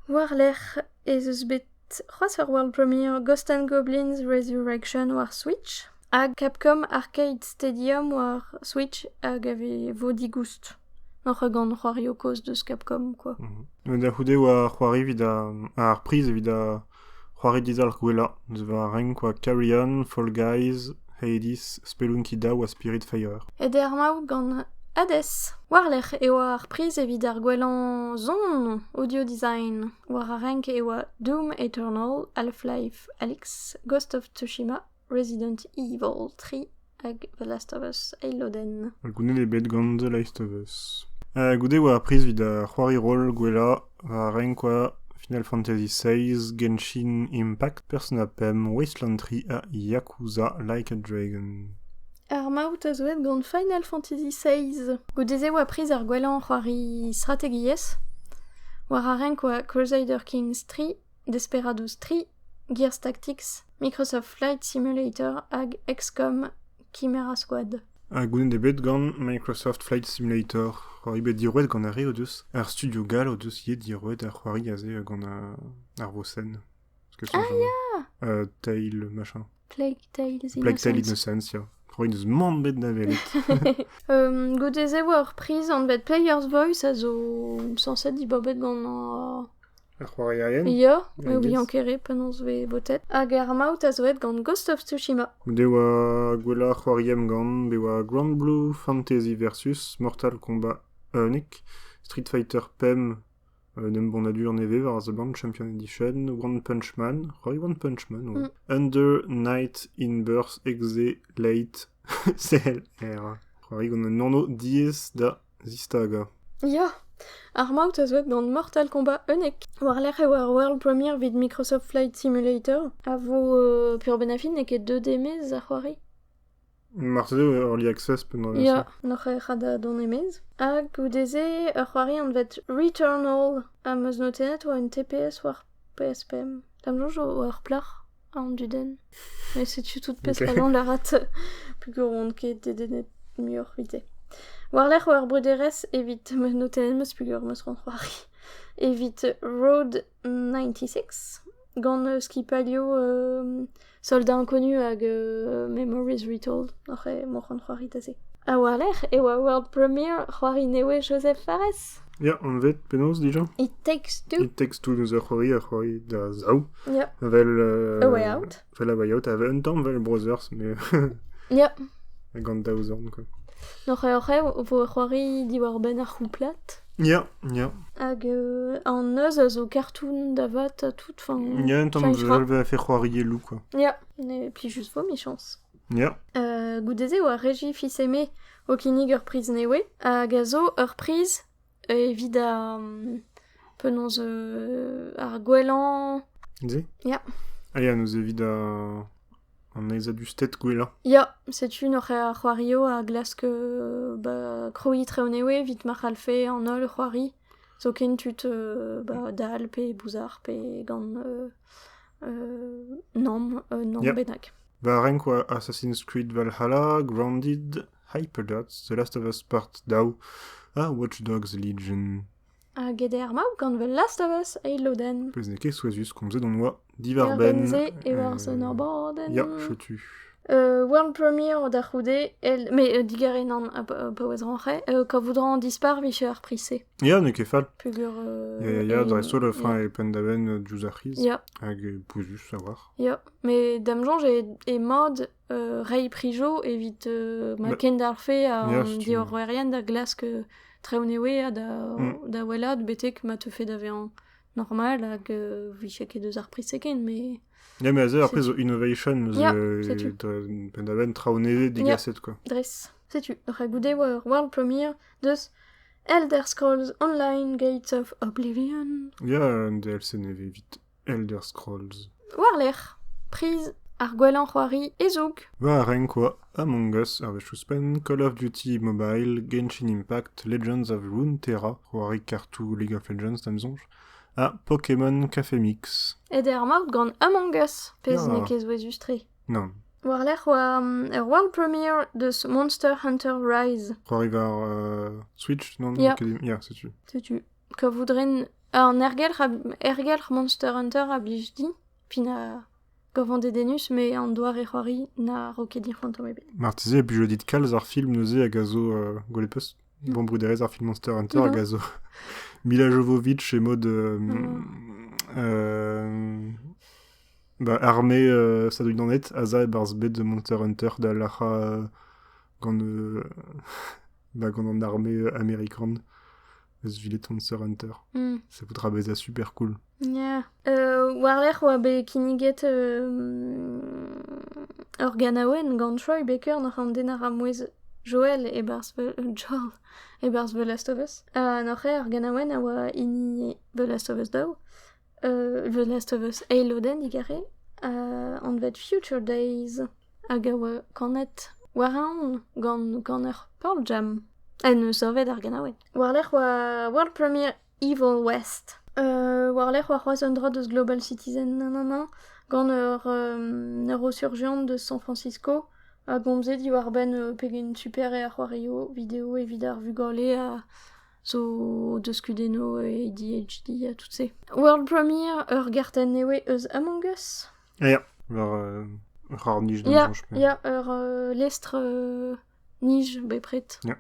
[SPEAKER 2] War lec'h ez eus bet c'hoaz ur world premiere Ghost and Goblins Resurrection war Switch. Hag Capcom Arcade Stadium war Switch hag ave vo digoust. N'oc'h gant c'hoari o koz deus Capcom, quoi.
[SPEAKER 1] Da c'houde oa c'hoari vid ar priz evit a c'hoari dizal gwella. Deus va renk oa Carry On, Fall Guys, Hades, Spelunky Daw a Spiritfarer.
[SPEAKER 2] Et er maout gant Hades. War lec'h e oa ar priz evit ar gwellañ zon audio design. War a renk e oa Doom Eternal, Half-Life Alyx, Ghost of Tsushima, Resident Evil 3 hag The Last of Us Eiloden.
[SPEAKER 1] Gounet ebet gant The Last of Us. Goude oa ar priz vid a c'hoari roll gwella a renk oa Final Fantasy VI, Genshin Impact, Persona Pem, Wasteland 3 a Yakuza Like a Dragon.
[SPEAKER 2] Ar maout a zoet gant Final Fantasy VI. Goudeze oa priz ar gwellañ c'hoari strategiez. War a renk oa Crusader Kings 3, Desperados 3, Gears Tactics, Microsoft Flight Simulator hag XCOM Chimera Squad.
[SPEAKER 1] Gounet ebet gant Microsoft Flight Simulator. C'hoari bet dirouet gant ar re o deus. Ar studio gal o deus yet dirouet ar c'hoari a ze gant ar vosen. Ya Tale, machin.
[SPEAKER 2] Plague Tales
[SPEAKER 1] Plague Tale Innocence, ya. C'hoari deus mant bet da velet.
[SPEAKER 2] Goudeze oa ur priz an bet Player's Voice a zo sanset dibabet gant
[SPEAKER 1] Ar c'hoari a yen.
[SPEAKER 2] Ya, me oui ankere penons ve votet. Hag ar maout a zoet gant Ghost of Tsushima.
[SPEAKER 1] Goude oa gwella c'hoariem gant, be oa Grand Blue Fantasy versus Mortal Kombat Unique, Street Fighter Pem, nem bon adur neve war The Band Champion Edition, One Punch Man, One Punch Man, Under Night in Birth Exe Late CLR. C'hoari gant an anno diez da zistaga.
[SPEAKER 2] Ya, ar maout a zoet gant Mortal Kombat Unique. War lec'h e oa ar world premiere vid Microsoft Flight Simulator. A vo pur benafin ne ket 2 demez ar c'hoari.
[SPEAKER 1] Martede Early Access pen da
[SPEAKER 2] Ya, n'oc'h e c'hada don emez. Hag goudeze ar c'hoari an vet Returnal a meus notenet oa un TPS war PSPM. Tamjouj o ar plach an duden. Mais setu tout pes alon la rat pugur on ket dedenet miur vite. War lec'h oa ar bruderez evit meus notenet meus pugur meus ront c'hoari. Evit Road 96 gant skipalio Soldat Inconnu hag Memories Retold. N'oc'h e moc'h c'hoari taze. A war lec'h e oa world premiere c'hoari newe Joseph Fares.
[SPEAKER 1] Ya, an vet penaos dija?
[SPEAKER 2] It Takes Two.
[SPEAKER 1] It Takes Two deus ar c'hoari da zaou.
[SPEAKER 2] Ya.
[SPEAKER 1] Vel...
[SPEAKER 2] A Way Out.
[SPEAKER 1] Vel A Way Out, ave un tamm vel Brothers, mais...
[SPEAKER 2] Ya.
[SPEAKER 1] Gant daou zorn, quoi.
[SPEAKER 2] N'oc'h e vo c'hoari diwar ben ar c'houplat.
[SPEAKER 1] Ya.
[SPEAKER 2] Hag an eus a zo cartoon davat a tout, fin...
[SPEAKER 1] Ya, un tamm vel va fe c'hoari elou, quoi.
[SPEAKER 2] Ya, ne pli just vo michans.
[SPEAKER 1] Ya.
[SPEAKER 2] Goudeze oa Regi fils aimé o kinnig ur priz newe. Hag a zo ur priz evit a... penons ar gwellañ...
[SPEAKER 1] Ze?
[SPEAKER 2] Ya.
[SPEAKER 1] Ah ya, neus evit a... an eiz a du stet gwella.
[SPEAKER 2] Ya, setu n'oc'h e ar c'hoario a glask kroit reo newe vit mar alfe an ol c'hoari. Zo ken tut dal pe bouzar pe gant nom
[SPEAKER 1] Yep.
[SPEAKER 2] bennak.
[SPEAKER 1] Va renk oa Assassin's Creed Valhalla, Grounded, Hyperdots, The Last of Us Part Daw, Watch Dogs Legion.
[SPEAKER 2] Hag ede ar maout gant The Last of Us Eiloden.
[SPEAKER 1] Pez neke souazus komzet on oa divarben.
[SPEAKER 2] Erbenze e war son ar borden.
[SPEAKER 1] Ya, chetu.
[SPEAKER 2] World premiere da c'houde, mais digaren an pa oaz ranche, ka voudran dispar viche ar prise.
[SPEAKER 1] Ya, neke fall.
[SPEAKER 2] Pugur...
[SPEAKER 1] Ya, dreso le frein e pendaven djouz ar c'hiz.
[SPEAKER 2] Ya.
[SPEAKER 1] Hag pouzus, a war.
[SPEAKER 2] Ya, mais damjonj e mod rei prijo evit ma ken d'ar fe a
[SPEAKER 1] ya, si tu-
[SPEAKER 2] diorwerien da glask Traonewe da welad betek ma te fait d'avion normal hag vichek e deus ar priseken, mais...
[SPEAKER 1] Ja, mais après, zo Innovation,
[SPEAKER 2] Ja, setu.
[SPEAKER 1] pendaven traoneve digaset, quoi.
[SPEAKER 2] Dres, setu. Ur goude war world premiere deus Elder Scrolls Online Gates of Oblivion.
[SPEAKER 1] Ja, un DLC neve vite. Elder Scrolls.
[SPEAKER 2] War l'er, prise ar gwellañ c'hoari ezhoug.
[SPEAKER 1] Va ren quoi, Among Us, Arvechuspen, Call of Duty Mobile, Genshin Impact, Legends of Runeterra, Roari Cartou League of Legends, tamzonj, Pokémon Café Mix.
[SPEAKER 2] Et er maout gant Among Us, pez
[SPEAKER 1] Ja.
[SPEAKER 2] ne ket zo ezustre.
[SPEAKER 1] Non,
[SPEAKER 2] War l'er oa ur world premiere deus Monster Hunter Rise.
[SPEAKER 1] Roari var Switch, non?
[SPEAKER 2] Ja.
[SPEAKER 1] Ja, c'est tu.
[SPEAKER 2] Setu. Ka voudren an ergelc'h Monster Hunter a blij di, pina gavant de denus, mais an doar e c'hoari na roket dir fantom ebe.
[SPEAKER 1] Martize, et puis je dis de kalz ar film neuze a gazo golepus. Bon bruderez ar film Monster Hunter a gazo. Mila Jovovich et mode armée ça doit en être Aza et Barsbet de Monster Hunter da lacha gant an armée américaine eus vilet Monster Hunter. Ça foutra beza super cool.
[SPEAKER 2] Ja. War l'er oa be kiniget ur ganaouen gant Troy Baker n'oc'h an denar amouez Joel e Joel e barz The Last of Us. N'oc'h ur ganaouen a oa ini The Last of Us daou. The Last of Us eiloden digare. An vet Future Days hag a oa kanet war an gant ur Pearl Jam. En eus orvet ar ganaouen. War l'er oa world premiere Evil West. War l'er oa 300 eus Global Citizen nanana, gant ur neurosurgeon de San Francisco, a gomze di war ben pegen super e ar c'hoario vidéo evit ar vugale a zo deus kudeno e ADHD a tout se. World premiere ur garten newe eus Among Us.
[SPEAKER 1] Ja, var rar nij d'an
[SPEAKER 2] Ya,
[SPEAKER 1] zonj.
[SPEAKER 2] ya, ur lestre nij bepret.
[SPEAKER 1] Ja.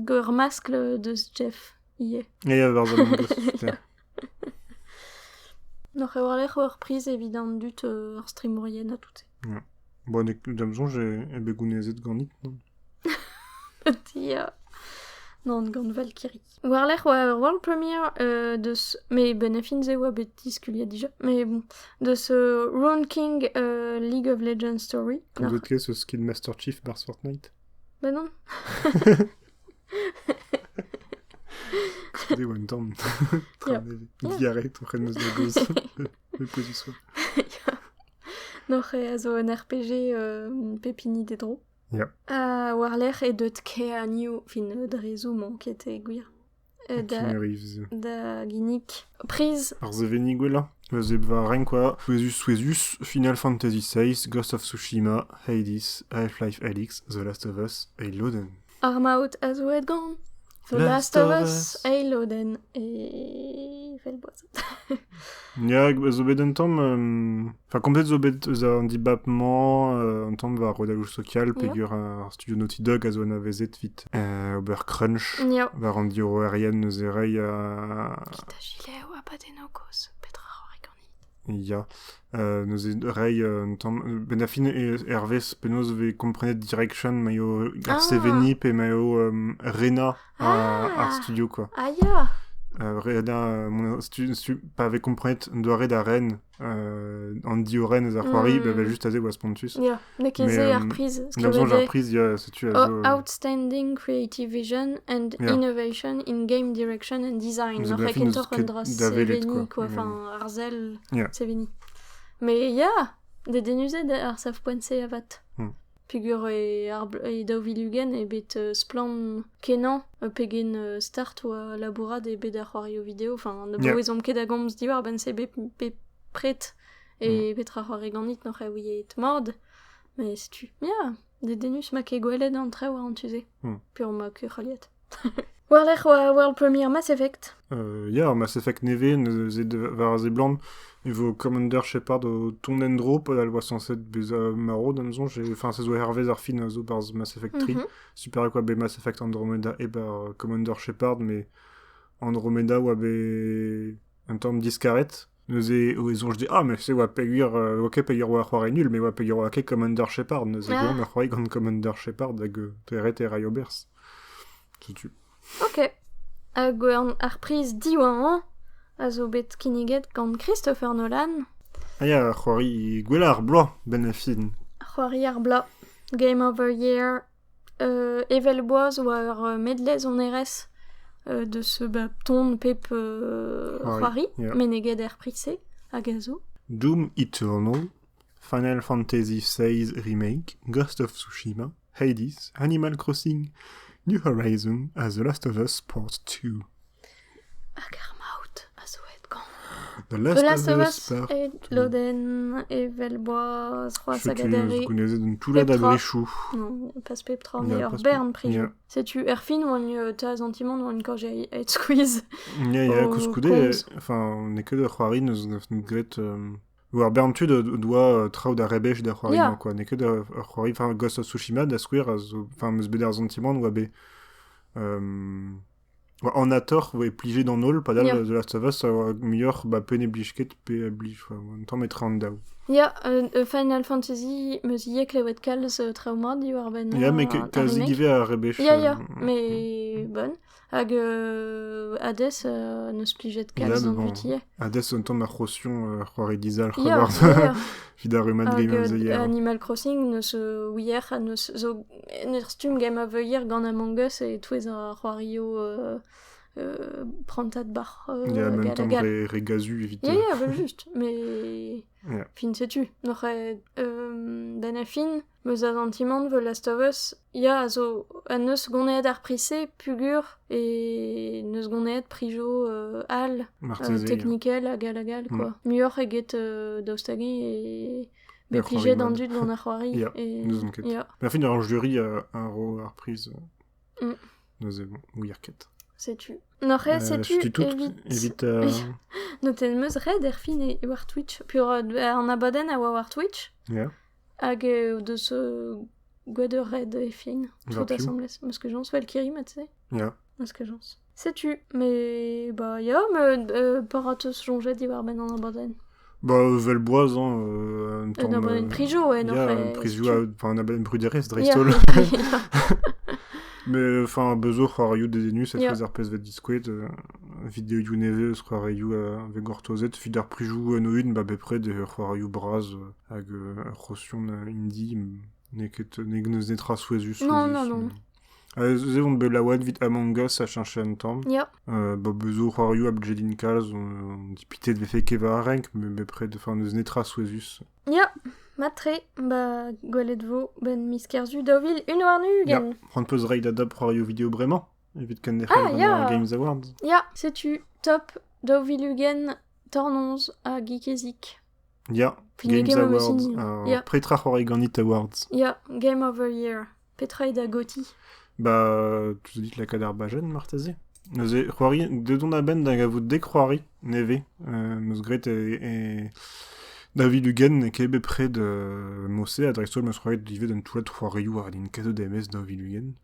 [SPEAKER 2] Gur maskle deus Jeff. Ie.
[SPEAKER 1] Ja, var Among Us. Ja.
[SPEAKER 2] N'oc'h e war l'er ur prise evident dut ur streamorien a tout se.
[SPEAKER 1] Bon, d'am zonj e begounezet gant non?
[SPEAKER 2] Tia. Non, gant Valkyrie. War l'er oa world premiere deus... Mais ben a fin ze oa bet diskuliet dija. Mais bon. Deus Rune King League of Legends Story.
[SPEAKER 1] Comme d'autres cas, ce Skin Master Chief bars Fortnite.
[SPEAKER 2] Ben non.
[SPEAKER 1] Excusez-moi, une temps. Diarrhée, ton frère de gauze. Le position.
[SPEAKER 2] N'oc'h e a zo un RPG pepini dedro.
[SPEAKER 1] Ja.
[SPEAKER 2] War l'er e deut ke a new fin drezo manket e gwir.
[SPEAKER 1] Keanu Reeves.
[SPEAKER 2] Da ginnik. Prise.
[SPEAKER 1] Ar zeveni gwella. Eus va ren quoi. Suezus, Final Fantasy VI, Ghost of Tsushima, Hades, Half-Life Alyx, The Last of Us, et Loden.
[SPEAKER 2] Armaout a zo et gant. The Last of Us, Eiloden, e... Velboaz.
[SPEAKER 1] Ja, zo bet un tamm... Enfin, komplet zo bet eus an dibapman, un tamm va rodalou social, pegur ar studio Naughty Dog a zo an avezet vit. Ober Crunch,
[SPEAKER 2] Ja.
[SPEAKER 1] va an dio aerien eus erei a...
[SPEAKER 2] Kita gile oa pa denokos, petra horikoni.
[SPEAKER 1] Ja. Neus erei un tamm... Ben a fin Hervé penaos ve komprenet Direction, maio gar seveni pe maio Rena ar studio, quoi.
[SPEAKER 2] Ah ya.
[SPEAKER 1] Rena, pa ve komprenet doare da Rennes, an dio Rennes ar c'hoari, ba just aze oa spontus.
[SPEAKER 2] Ya, ne keze ar prise.
[SPEAKER 1] Namzonj ar priz, ya, setu a zo...
[SPEAKER 2] Outstanding Creative Vision and Innovation in Game Direction and Design.
[SPEAKER 1] Zo
[SPEAKER 2] N'oc'h e
[SPEAKER 1] benafin
[SPEAKER 2] kentor dra
[SPEAKER 1] davelet,
[SPEAKER 2] seveni,
[SPEAKER 1] quoi.
[SPEAKER 2] quoi. Enfin, ar zel
[SPEAKER 1] Ya.
[SPEAKER 2] seveni. Mais ya, de denuzet ar saf poense avat. Pegur e daovilugen e bet splan kenan pegen start oa labourad e bet ar c'hoario vidéo. Enfin, ne bo ezom ket a gomz diwar ben se bet pret e petra c'hoari ganit n'oc'h e ouiet mord. Mais setu, ya, de denus ma ke gwelet an tre war an tuze. Pur ma ke c'haliet. War l'er oa world premiere Mass Effect.
[SPEAKER 1] Ya, Mass Effect neve, neuzet var ze blant, evo Commander Shepard o tondendro, pod al oa sanset bez maro, damzonj, enfin, se zo hervez ar fin a zo barz Mass Effect 3. Super e quoi be Mass Effect Andromeda e bar Commander Shepard, mais Andromeda oa be un tamm diskaret. Neuze o ezonj de, mais se oa pegur, oke pegur oa c'hoari nul, mais oa pegur oa ke Commander Shepard, neuze gant ar c'hoari gant Commander Shepard hag teret e rai obers. Setu.
[SPEAKER 2] Ok. Hag ar priz diwan a zo bet kiniget gant Christopher Nolan.
[SPEAKER 1] Ya, c'hoari gwella ar bloaz, ben a fin.
[SPEAKER 2] C'hoari ar bla. Game Over Year. Evel boaz war medlez on erez de ce ton pep c'hoari.
[SPEAKER 1] Yeah.
[SPEAKER 2] Meneget ar prize hag a zo.
[SPEAKER 1] Doom Eternal, Final Fantasy VI Remake, Ghost of Tsushima, Hades, Animal Crossing, New Horizon, as The Last of Us Part 2.
[SPEAKER 2] Hag ar maout a zo et gant.
[SPEAKER 1] The
[SPEAKER 2] The Last of Us
[SPEAKER 1] Part
[SPEAKER 2] et
[SPEAKER 1] 2.
[SPEAKER 2] loden evel boaz c'hoaz hag a
[SPEAKER 1] Je
[SPEAKER 2] dare.
[SPEAKER 1] connaissais d'un tout là d'abrichou.
[SPEAKER 2] Non, pas pep tra,
[SPEAKER 1] Ya,
[SPEAKER 2] mais ur
[SPEAKER 1] pas
[SPEAKER 2] bern prijo.
[SPEAKER 1] Ya.
[SPEAKER 2] Sais-tu, fin oan ta zantimant oan quand j'ai et squeeze.
[SPEAKER 1] Ya,
[SPEAKER 2] Oh,
[SPEAKER 1] kouskoude,
[SPEAKER 2] Konz.
[SPEAKER 1] enfin, n'eke de c'hoari neus gret... War berntu doa traoù da rebech da c'hoari,
[SPEAKER 2] Ya.
[SPEAKER 1] quoi. N'eke de c'hoari, enfin, Ghost of Tsushima, da skouer, enfin, meus bet ar zantimant, oa be... En ator, oa plige dans nol, padal
[SPEAKER 2] Ya.
[SPEAKER 1] The Last of Us, meilleur, pene blijket, pe blij, en temps metre an daou.
[SPEAKER 2] Ya, Final Fantasy meus iek levet kalz trauma di war ben
[SPEAKER 1] Ya, mais
[SPEAKER 2] a
[SPEAKER 1] kazi
[SPEAKER 2] remake.
[SPEAKER 1] give a rebech...
[SPEAKER 2] Ya, mais bon. Hag Hades neus plijet
[SPEAKER 1] Ya,
[SPEAKER 2] kalz
[SPEAKER 1] mais
[SPEAKER 2] an
[SPEAKER 1] bon.
[SPEAKER 2] vutie.
[SPEAKER 1] Hades, un temps ma c'hosion, c'hoari dizal,
[SPEAKER 2] Ya,
[SPEAKER 1] c'hoar... Vid ar rumat
[SPEAKER 2] hag
[SPEAKER 1] Game of the Year.
[SPEAKER 2] Animal Crossing neus ouier a neus zo stum Game of the Year gant Among Us et touez a c'hoario prantat bar
[SPEAKER 1] Ya, même temps
[SPEAKER 2] gal.
[SPEAKER 1] regazu, evite.
[SPEAKER 2] Ya, bah juste, mais...
[SPEAKER 1] Ya.
[SPEAKER 2] Fin sais-tu. N'oc'h ben a fin, meus a zantimant The Last of Us, ya a zo a neus goneet ar prise, pugur, et neus goneet prijo al,
[SPEAKER 1] Marteze,
[SPEAKER 2] technikel hag a gal, quoi. Muor eget daoustagi et...
[SPEAKER 1] Ya,
[SPEAKER 2] Be
[SPEAKER 1] c'hoari
[SPEAKER 2] plijet
[SPEAKER 1] mod.
[SPEAKER 2] d'an dud gant ar c'hoari.
[SPEAKER 1] Ya,
[SPEAKER 2] et...
[SPEAKER 1] neus on ket.
[SPEAKER 2] Ya,
[SPEAKER 1] Mais fin, ar jury a ro ar prise.
[SPEAKER 2] Mm.
[SPEAKER 1] Neus bon, ou ket.
[SPEAKER 2] sais-tu. N'oc'h sais-tu,
[SPEAKER 1] Évite...
[SPEAKER 2] Noten meus red er fin e war Twitch. Pur an abaden a war Twitch.
[SPEAKER 1] Ya.
[SPEAKER 2] Hag deus gwed ur red e fin.
[SPEAKER 1] Var
[SPEAKER 2] Tout
[SPEAKER 1] piv.
[SPEAKER 2] assemblez. Meus que jons, Valkyrie, mat se.
[SPEAKER 1] Ya.
[SPEAKER 2] Meus que jons. Sais-tu. Mais, bah, ya, me parateus jonget di war ben an abaden.
[SPEAKER 1] Vel boaz, un temps...
[SPEAKER 2] An abaden prijo,
[SPEAKER 1] Ya,
[SPEAKER 2] n'oc'h
[SPEAKER 1] prijo, enfin, un abaden bruderez,
[SPEAKER 2] Ya,
[SPEAKER 1] dreistol. Mais, enfin, bezo c'hoarioù dedenu, cette
[SPEAKER 2] Ya.
[SPEAKER 1] fois ar pez vet diskwet, vidéo you neve, c'hoarioù avec gortozet, vid ar prijou noun, bepred, c'hoarioù braz, hag c'hosion indie, neket neus netra souezus.
[SPEAKER 2] Non.
[SPEAKER 1] Ze vont bet laouad vit Among Us a chanché un temps.
[SPEAKER 2] Ya,
[SPEAKER 1] Bezo c'hoarioù ab jedin kalz, on dipitet vefe keva a renk, mais bepred, enfin, neus netra souezus.
[SPEAKER 2] ya. Matre, bah, gwelet vo, ben miskerzu daovil un war nugen.
[SPEAKER 1] Prend peus raid adab c'hoarioù vidéo bremañ, evit ken
[SPEAKER 2] Ah, ya.
[SPEAKER 1] Games Awards.
[SPEAKER 2] Ya, sais-tu, top, daovil ugen, tornonz a geekezik.
[SPEAKER 1] Ya,
[SPEAKER 2] Fin
[SPEAKER 1] Games
[SPEAKER 2] eo
[SPEAKER 1] Awards,
[SPEAKER 2] meusine. Ya.
[SPEAKER 1] pretra c'hoari ganit Awards.
[SPEAKER 2] Ya, Game Over Year. Petra da goti.
[SPEAKER 1] Tu dit la kadar bajen, marteze. Neuze, c'hoari, dedon a ben da gavout dek c'hoari, neve, meus gret e David Hugen ne kebe pred mosse a dreistol meus c'hoari divet d'un toulet c'hoarioù ar din kazo d'MS David Hugen.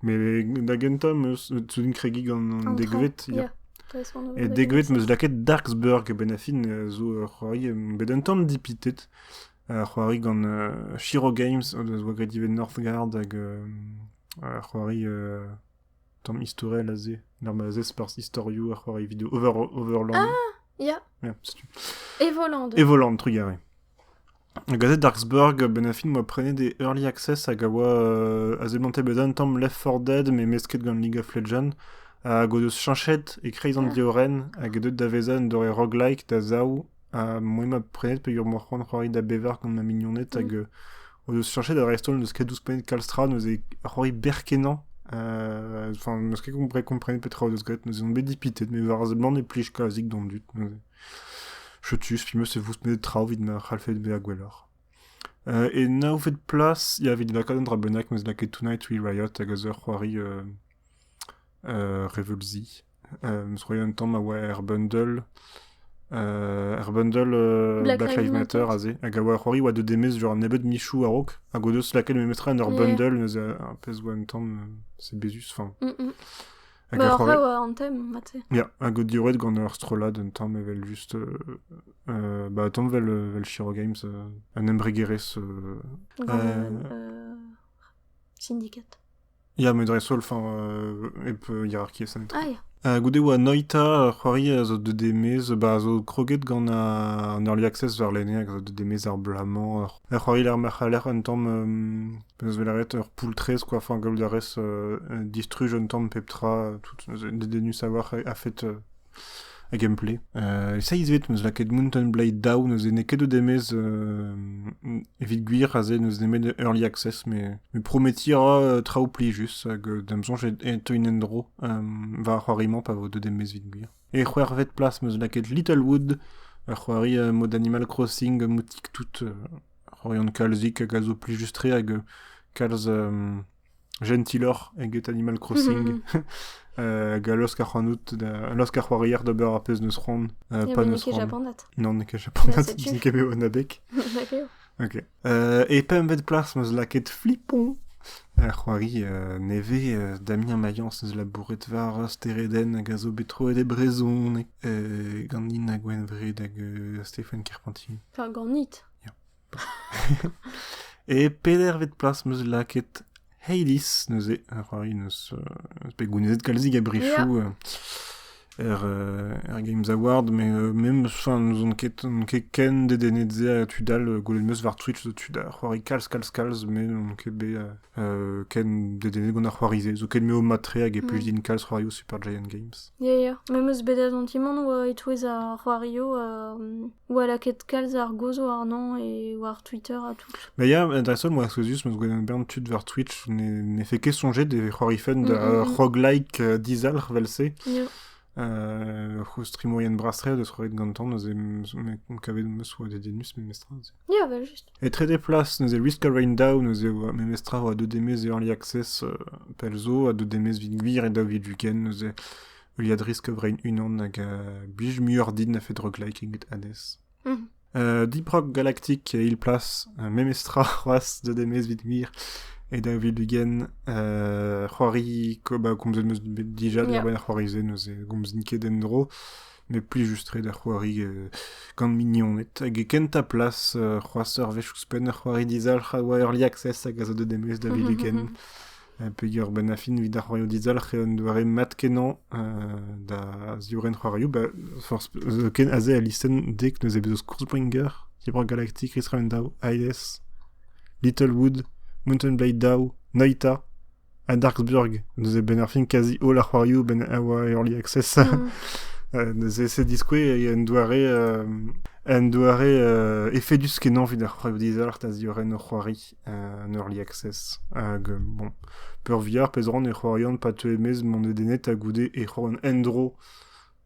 [SPEAKER 1] Mais da genta meus tudin kregi gant degvet, ya. Et degvet meus laket Darksburg ben a fin zo c'hoari bet un tamm dipitet c'hoari gant Shiro Games zo gret divet Northgard hag c'hoari tamm historel a ze normazez par historioù ar c'hoari vidéo Overland.
[SPEAKER 2] Ya,
[SPEAKER 1] Ja, c'est-tu.
[SPEAKER 2] Evoland.
[SPEAKER 1] Evoland, trugare. Gazet Darksburg, ben a fin moi prenez des early access hag a oa a zeblante bet un tamm Left 4 Dead mais mesket gant League of Legends hag o deus chanchet e kreiz an dioren hag edet da vezan dore roguelike da zaou moi ma prenet pe ur morc'hant c'hoari da bevar gant ma mignonnet hag o deus chanchet da restol neus ket 12 penet kalstra neus e c'hoari berkenan enfin neus ket komprenet petra o deus gret neus on bet dipitet mais war zeblant e plij kazik d'an dut chetus puis meus e vous met trao vid ma c'halfet be a gwellor. Et na oufet plas, ya vid la kadon dra benak meus laket Tonight We Riot hag a zeur c'hoari Revelzi. Meus c'hoari un tamm a oa Bundle Black Lives Matter a ze hag a oa c'hoari oa de demez genre an ebet michou a rok hag o deus laket me metra an ur bundle neus a pez oa un tamm se bezus fin. Hag a
[SPEAKER 2] Bah,
[SPEAKER 1] c'hoari...
[SPEAKER 2] après, ouais, en thème, mate.
[SPEAKER 1] Ya, hag o dioret gant ur strolad un tamm evel just tamm vel Shiro Games an embregerez
[SPEAKER 2] Syndicate.
[SPEAKER 1] Ya, mais Dressol, et peu hiérarchie, ça n'est pas.
[SPEAKER 2] Ah, ya.
[SPEAKER 1] Goude oa Noita, c'hoari a zo de demez, a zo kroget gant an early access war l'année, a zo de demez ar blamant. C'hoari l'ar machaler un tamm, peus velaret ur poultrez, quoi, gold arez distruge un tamm peptra, tout de denus a war a fait a gameplay. Ça izvet, meus laket Mountain Blade Down, neus ene ket o demez evit gwir a ze neus nemet early access, mais prometir trao pli just, hag damzonj et teuin endro, va c'hoarimant pa vo de demez vit gwir. E c'hwer vet plas meus laket Littlewood, c'hoari mod Animal Crossing moutik tout, c'hoari an kalzik hag a zo pli justre hag kalz gentilor eget Animal Crossing. Hag a losk ar c'hoanout, losk ar c'hoarier d'ober a pez neus ron, pa neus ron.
[SPEAKER 2] Japonat.
[SPEAKER 1] Non, ne ket japonat,
[SPEAKER 2] setu.
[SPEAKER 1] din ket an abek.
[SPEAKER 2] D'accord.
[SPEAKER 1] Ok. Et pem vet plas meus laket Flippon. C'hoari neve Damien Mayence neus labouret var Stereden hag a zo betro e brezon gant din a gwen vred hag Stéphane Carpentier.
[SPEAKER 2] Enfin, ganit.
[SPEAKER 1] Et peder vet plas meus laket Hades neuze, c'hoari neus pe gounezet kalzig a brifou Games Award, mais même nous on ket ken de denetze a tudal golet meus var Twitch de tudal c'hoari kalz, mais on ket be ken de denet gant ar c'hoarize, zo ket meo matre hag e plij din kalz c'hoari o Super Giant Games.
[SPEAKER 2] Ya. Même eus bedaz antimon oa etouez ar c'hoario oa laket kalz ar gozo ar nan e war Twitter a tout.
[SPEAKER 1] Mais ya, Dressol, moi, Sosius, meus gwen bern tud var Twitch, ne fe ket songer de c'hoarifen da roguelike dizal velse.
[SPEAKER 2] Ya.
[SPEAKER 1] Streamo yen brastre de c'hoaret gantan, neuze kavet meus oa de denus me mestra.
[SPEAKER 2] Ya, va just.
[SPEAKER 1] Et tre de plas, neuze Risk of Rain Down, neuze me mestra oa de demez early access pelzo, a de demez vid gwir et da vid luken, neuze Uliad Risk of Rain unan hag bij muur din a fet roguelike eget Hades. Deep Rock Galactic il place memestra c'hoaz de demez vid gwir et da vid luken c'hoari komzet meus dija
[SPEAKER 2] Ya.
[SPEAKER 1] ben c'hoarize neuze gomzin ket endro, mais pli justre da c'hoari gant mignonet hag e kent a plas c'hoaz ur vechuspen c'hoari dizal oa early access hag a zo de demez da vid luken. Peogwir ben a fin vid ar c'hoario dizal c'heon doare mat kenan da ziouren c'hoario, forz ken a ze a listen dek neuze bezo Scourgebringer, Deep Rock Galactic, Risk of Rain Down, Hades, Littlewood, Mountain Blade Down, Noita, a Darksburg, neuze ben ar fin kazi all ar c'hoario ben a oa early access. Neuze se diskwe en doare effedus kenan vid ar c'hoario dizal ar ta ziouren ur c'hoari en early access. Hag, bon, peur VR pez ran e c'hoarian pa te emez mont e denet a goude e c'hoan endro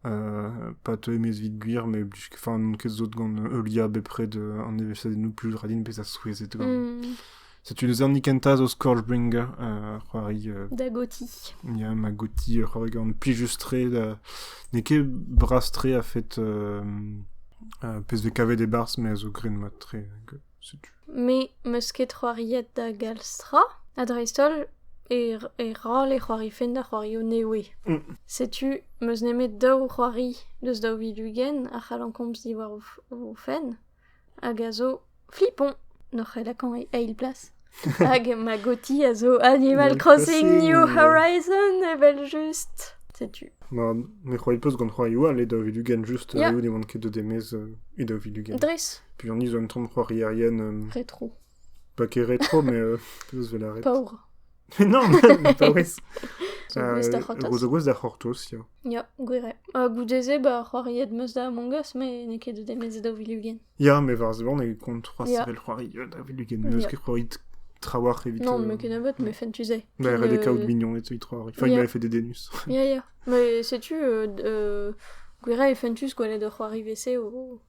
[SPEAKER 1] pa te emez vid gwir, mais non ket zot gant eulia bepre an evesadennoù plus radin pez a souezet gant. C'est une zernikenta zo Scourgebringer c'hoari
[SPEAKER 2] Da goti.
[SPEAKER 1] ya ma goti c'hoari gant pli justre da ne ket brastre a fet pez ve kavet e bars, mais a zo gren matre setu.
[SPEAKER 2] Me meus ket c'hoariet da galstra, a dreistol e ral e c'hoarifen da c'hoario newe. Setu, meus nemet daou c'hoari deus daou vid lugen a c'halankomz di war o fen, hag a zo Flippon, noc'h e lakan e il plas. Hag ma goti a zo Animal Crossing New Horizon evel just. Setu.
[SPEAKER 1] Me c'hoari peus gant c'hoari oa, le daou vid lugen just
[SPEAKER 2] Ya.
[SPEAKER 1] reo demant ket de demez e daou vid lugen.
[SPEAKER 2] Dres.
[SPEAKER 1] Puis on y zo un tamm c'hoari arien,
[SPEAKER 2] Retro.
[SPEAKER 1] pas ket retro, mais peus velaret.
[SPEAKER 2] Paur.
[SPEAKER 1] Non, mais pas wez.
[SPEAKER 2] Zo gwez da c'hortos.
[SPEAKER 1] Zo gwez da c'hortos, ya.
[SPEAKER 2] Ya, gwere. Goudeze, c'hoariet meus da Among Us, me ne ket de demez e daou vid lugen.
[SPEAKER 1] Ya, mais varzebon e kont 3
[SPEAKER 2] Ya.
[SPEAKER 1] sevel c'hoari da vid lugen. Meus ket c'hoari trawar evit.
[SPEAKER 2] Non, me ket nebeut, me fen tuze.
[SPEAKER 1] Bah, il y a des caout mignons et tout, il
[SPEAKER 2] Ya.
[SPEAKER 1] m'avait fait des dénus.
[SPEAKER 2] Ya. Mais setu, gwere e fentus gwelet ur c'hoari vese o...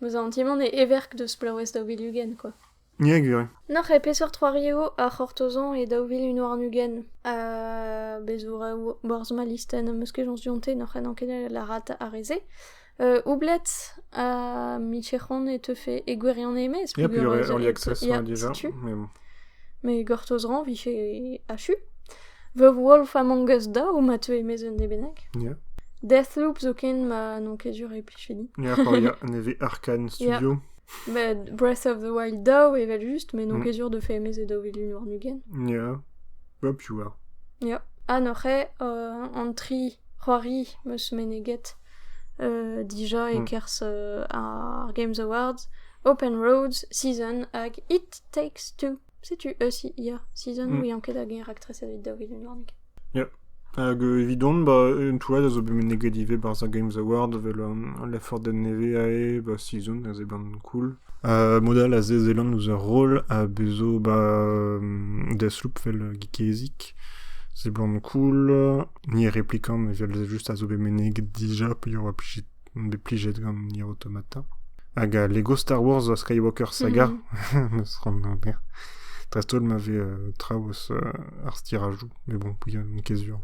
[SPEAKER 2] Meus antimon e everk deus plaouez daou vid lugen, quoi.
[SPEAKER 1] Ya, gure.
[SPEAKER 2] Noc'h e peseurt c'hoario a c'hortozan e daou vid un war nugen. Bezo borz ma listen meus ket jons dionte noc'h en anken la rat a reze. Oublet a michechon e tefe e gwerian emez.
[SPEAKER 1] Il y a plus early access déjà.
[SPEAKER 2] setu.
[SPEAKER 1] Mais bon.
[SPEAKER 2] Me gortozran vich e achu. The Wolf Among Us da ou ma te emez un debenek.
[SPEAKER 1] Ya.
[SPEAKER 2] Deathloop zo ken ma non ket dur e plichedi.
[SPEAKER 1] Ya, il y a un EV Arcane Studio.
[SPEAKER 2] Mais Breath of the Wild da ou evel just, mais non ket dur de fe emez e daou vid un war nugen.
[SPEAKER 1] Ya. Hop, you are.
[SPEAKER 2] Ja. Anoche, an tri c'hoari meus meneget dija
[SPEAKER 1] Mm.
[SPEAKER 2] e-kerzh ar Games Awards, Open Roads, Season hag It Takes Two. Setu, ya, Season,
[SPEAKER 1] Mm.
[SPEAKER 2] oui, anket hag raktres evit da ouvid un
[SPEAKER 1] Hag evidon, touad a zo bet negativé bar za Games Award, vel an Left 4 Dead neve ae, season, a ban cool. Modal a zezelan ouz ur rôle a bezo Deathloop vel gikezik. C'est blanc cool, ni répliquant, mais vel juste a zo bet neget dija, puis y aura plijet gant Nier Automata. Hag Lego Star Wars Skywalker Saga, me sran bien. Trestol m'avait traos ar stirajou, mais bon, puis une kesur.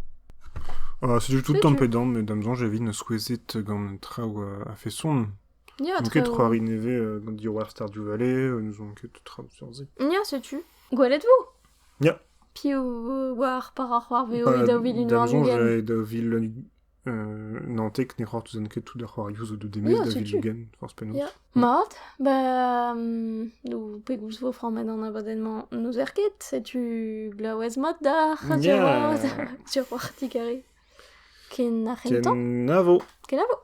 [SPEAKER 1] C'est du tout le temps pédant, mais damzan j'ai vu ne squezit gant trao a fait son.
[SPEAKER 2] Ya,
[SPEAKER 1] Donc
[SPEAKER 2] trao.
[SPEAKER 1] c'hoari neve gant War Stardew Valley, nous on ket trao sur zi.
[SPEAKER 2] Ya, setu. Gwalet-vous
[SPEAKER 1] Ya.
[SPEAKER 2] Piou war par ar c'hoar veo da ouvid
[SPEAKER 1] Damzan
[SPEAKER 2] Lugen.
[SPEAKER 1] j'ai da vil nantek ne c'hoar tout ket tout da c'hoarioù zo de demez da vil Lugen, force penaos.
[SPEAKER 2] Ya. Mat, nou pegouz vo framet an abadennement nous erket, setu glaouez mat da
[SPEAKER 1] Ya.
[SPEAKER 2] sur war tikari. Ken a c'hentan?
[SPEAKER 1] Ken avo.
[SPEAKER 2] Ken avo.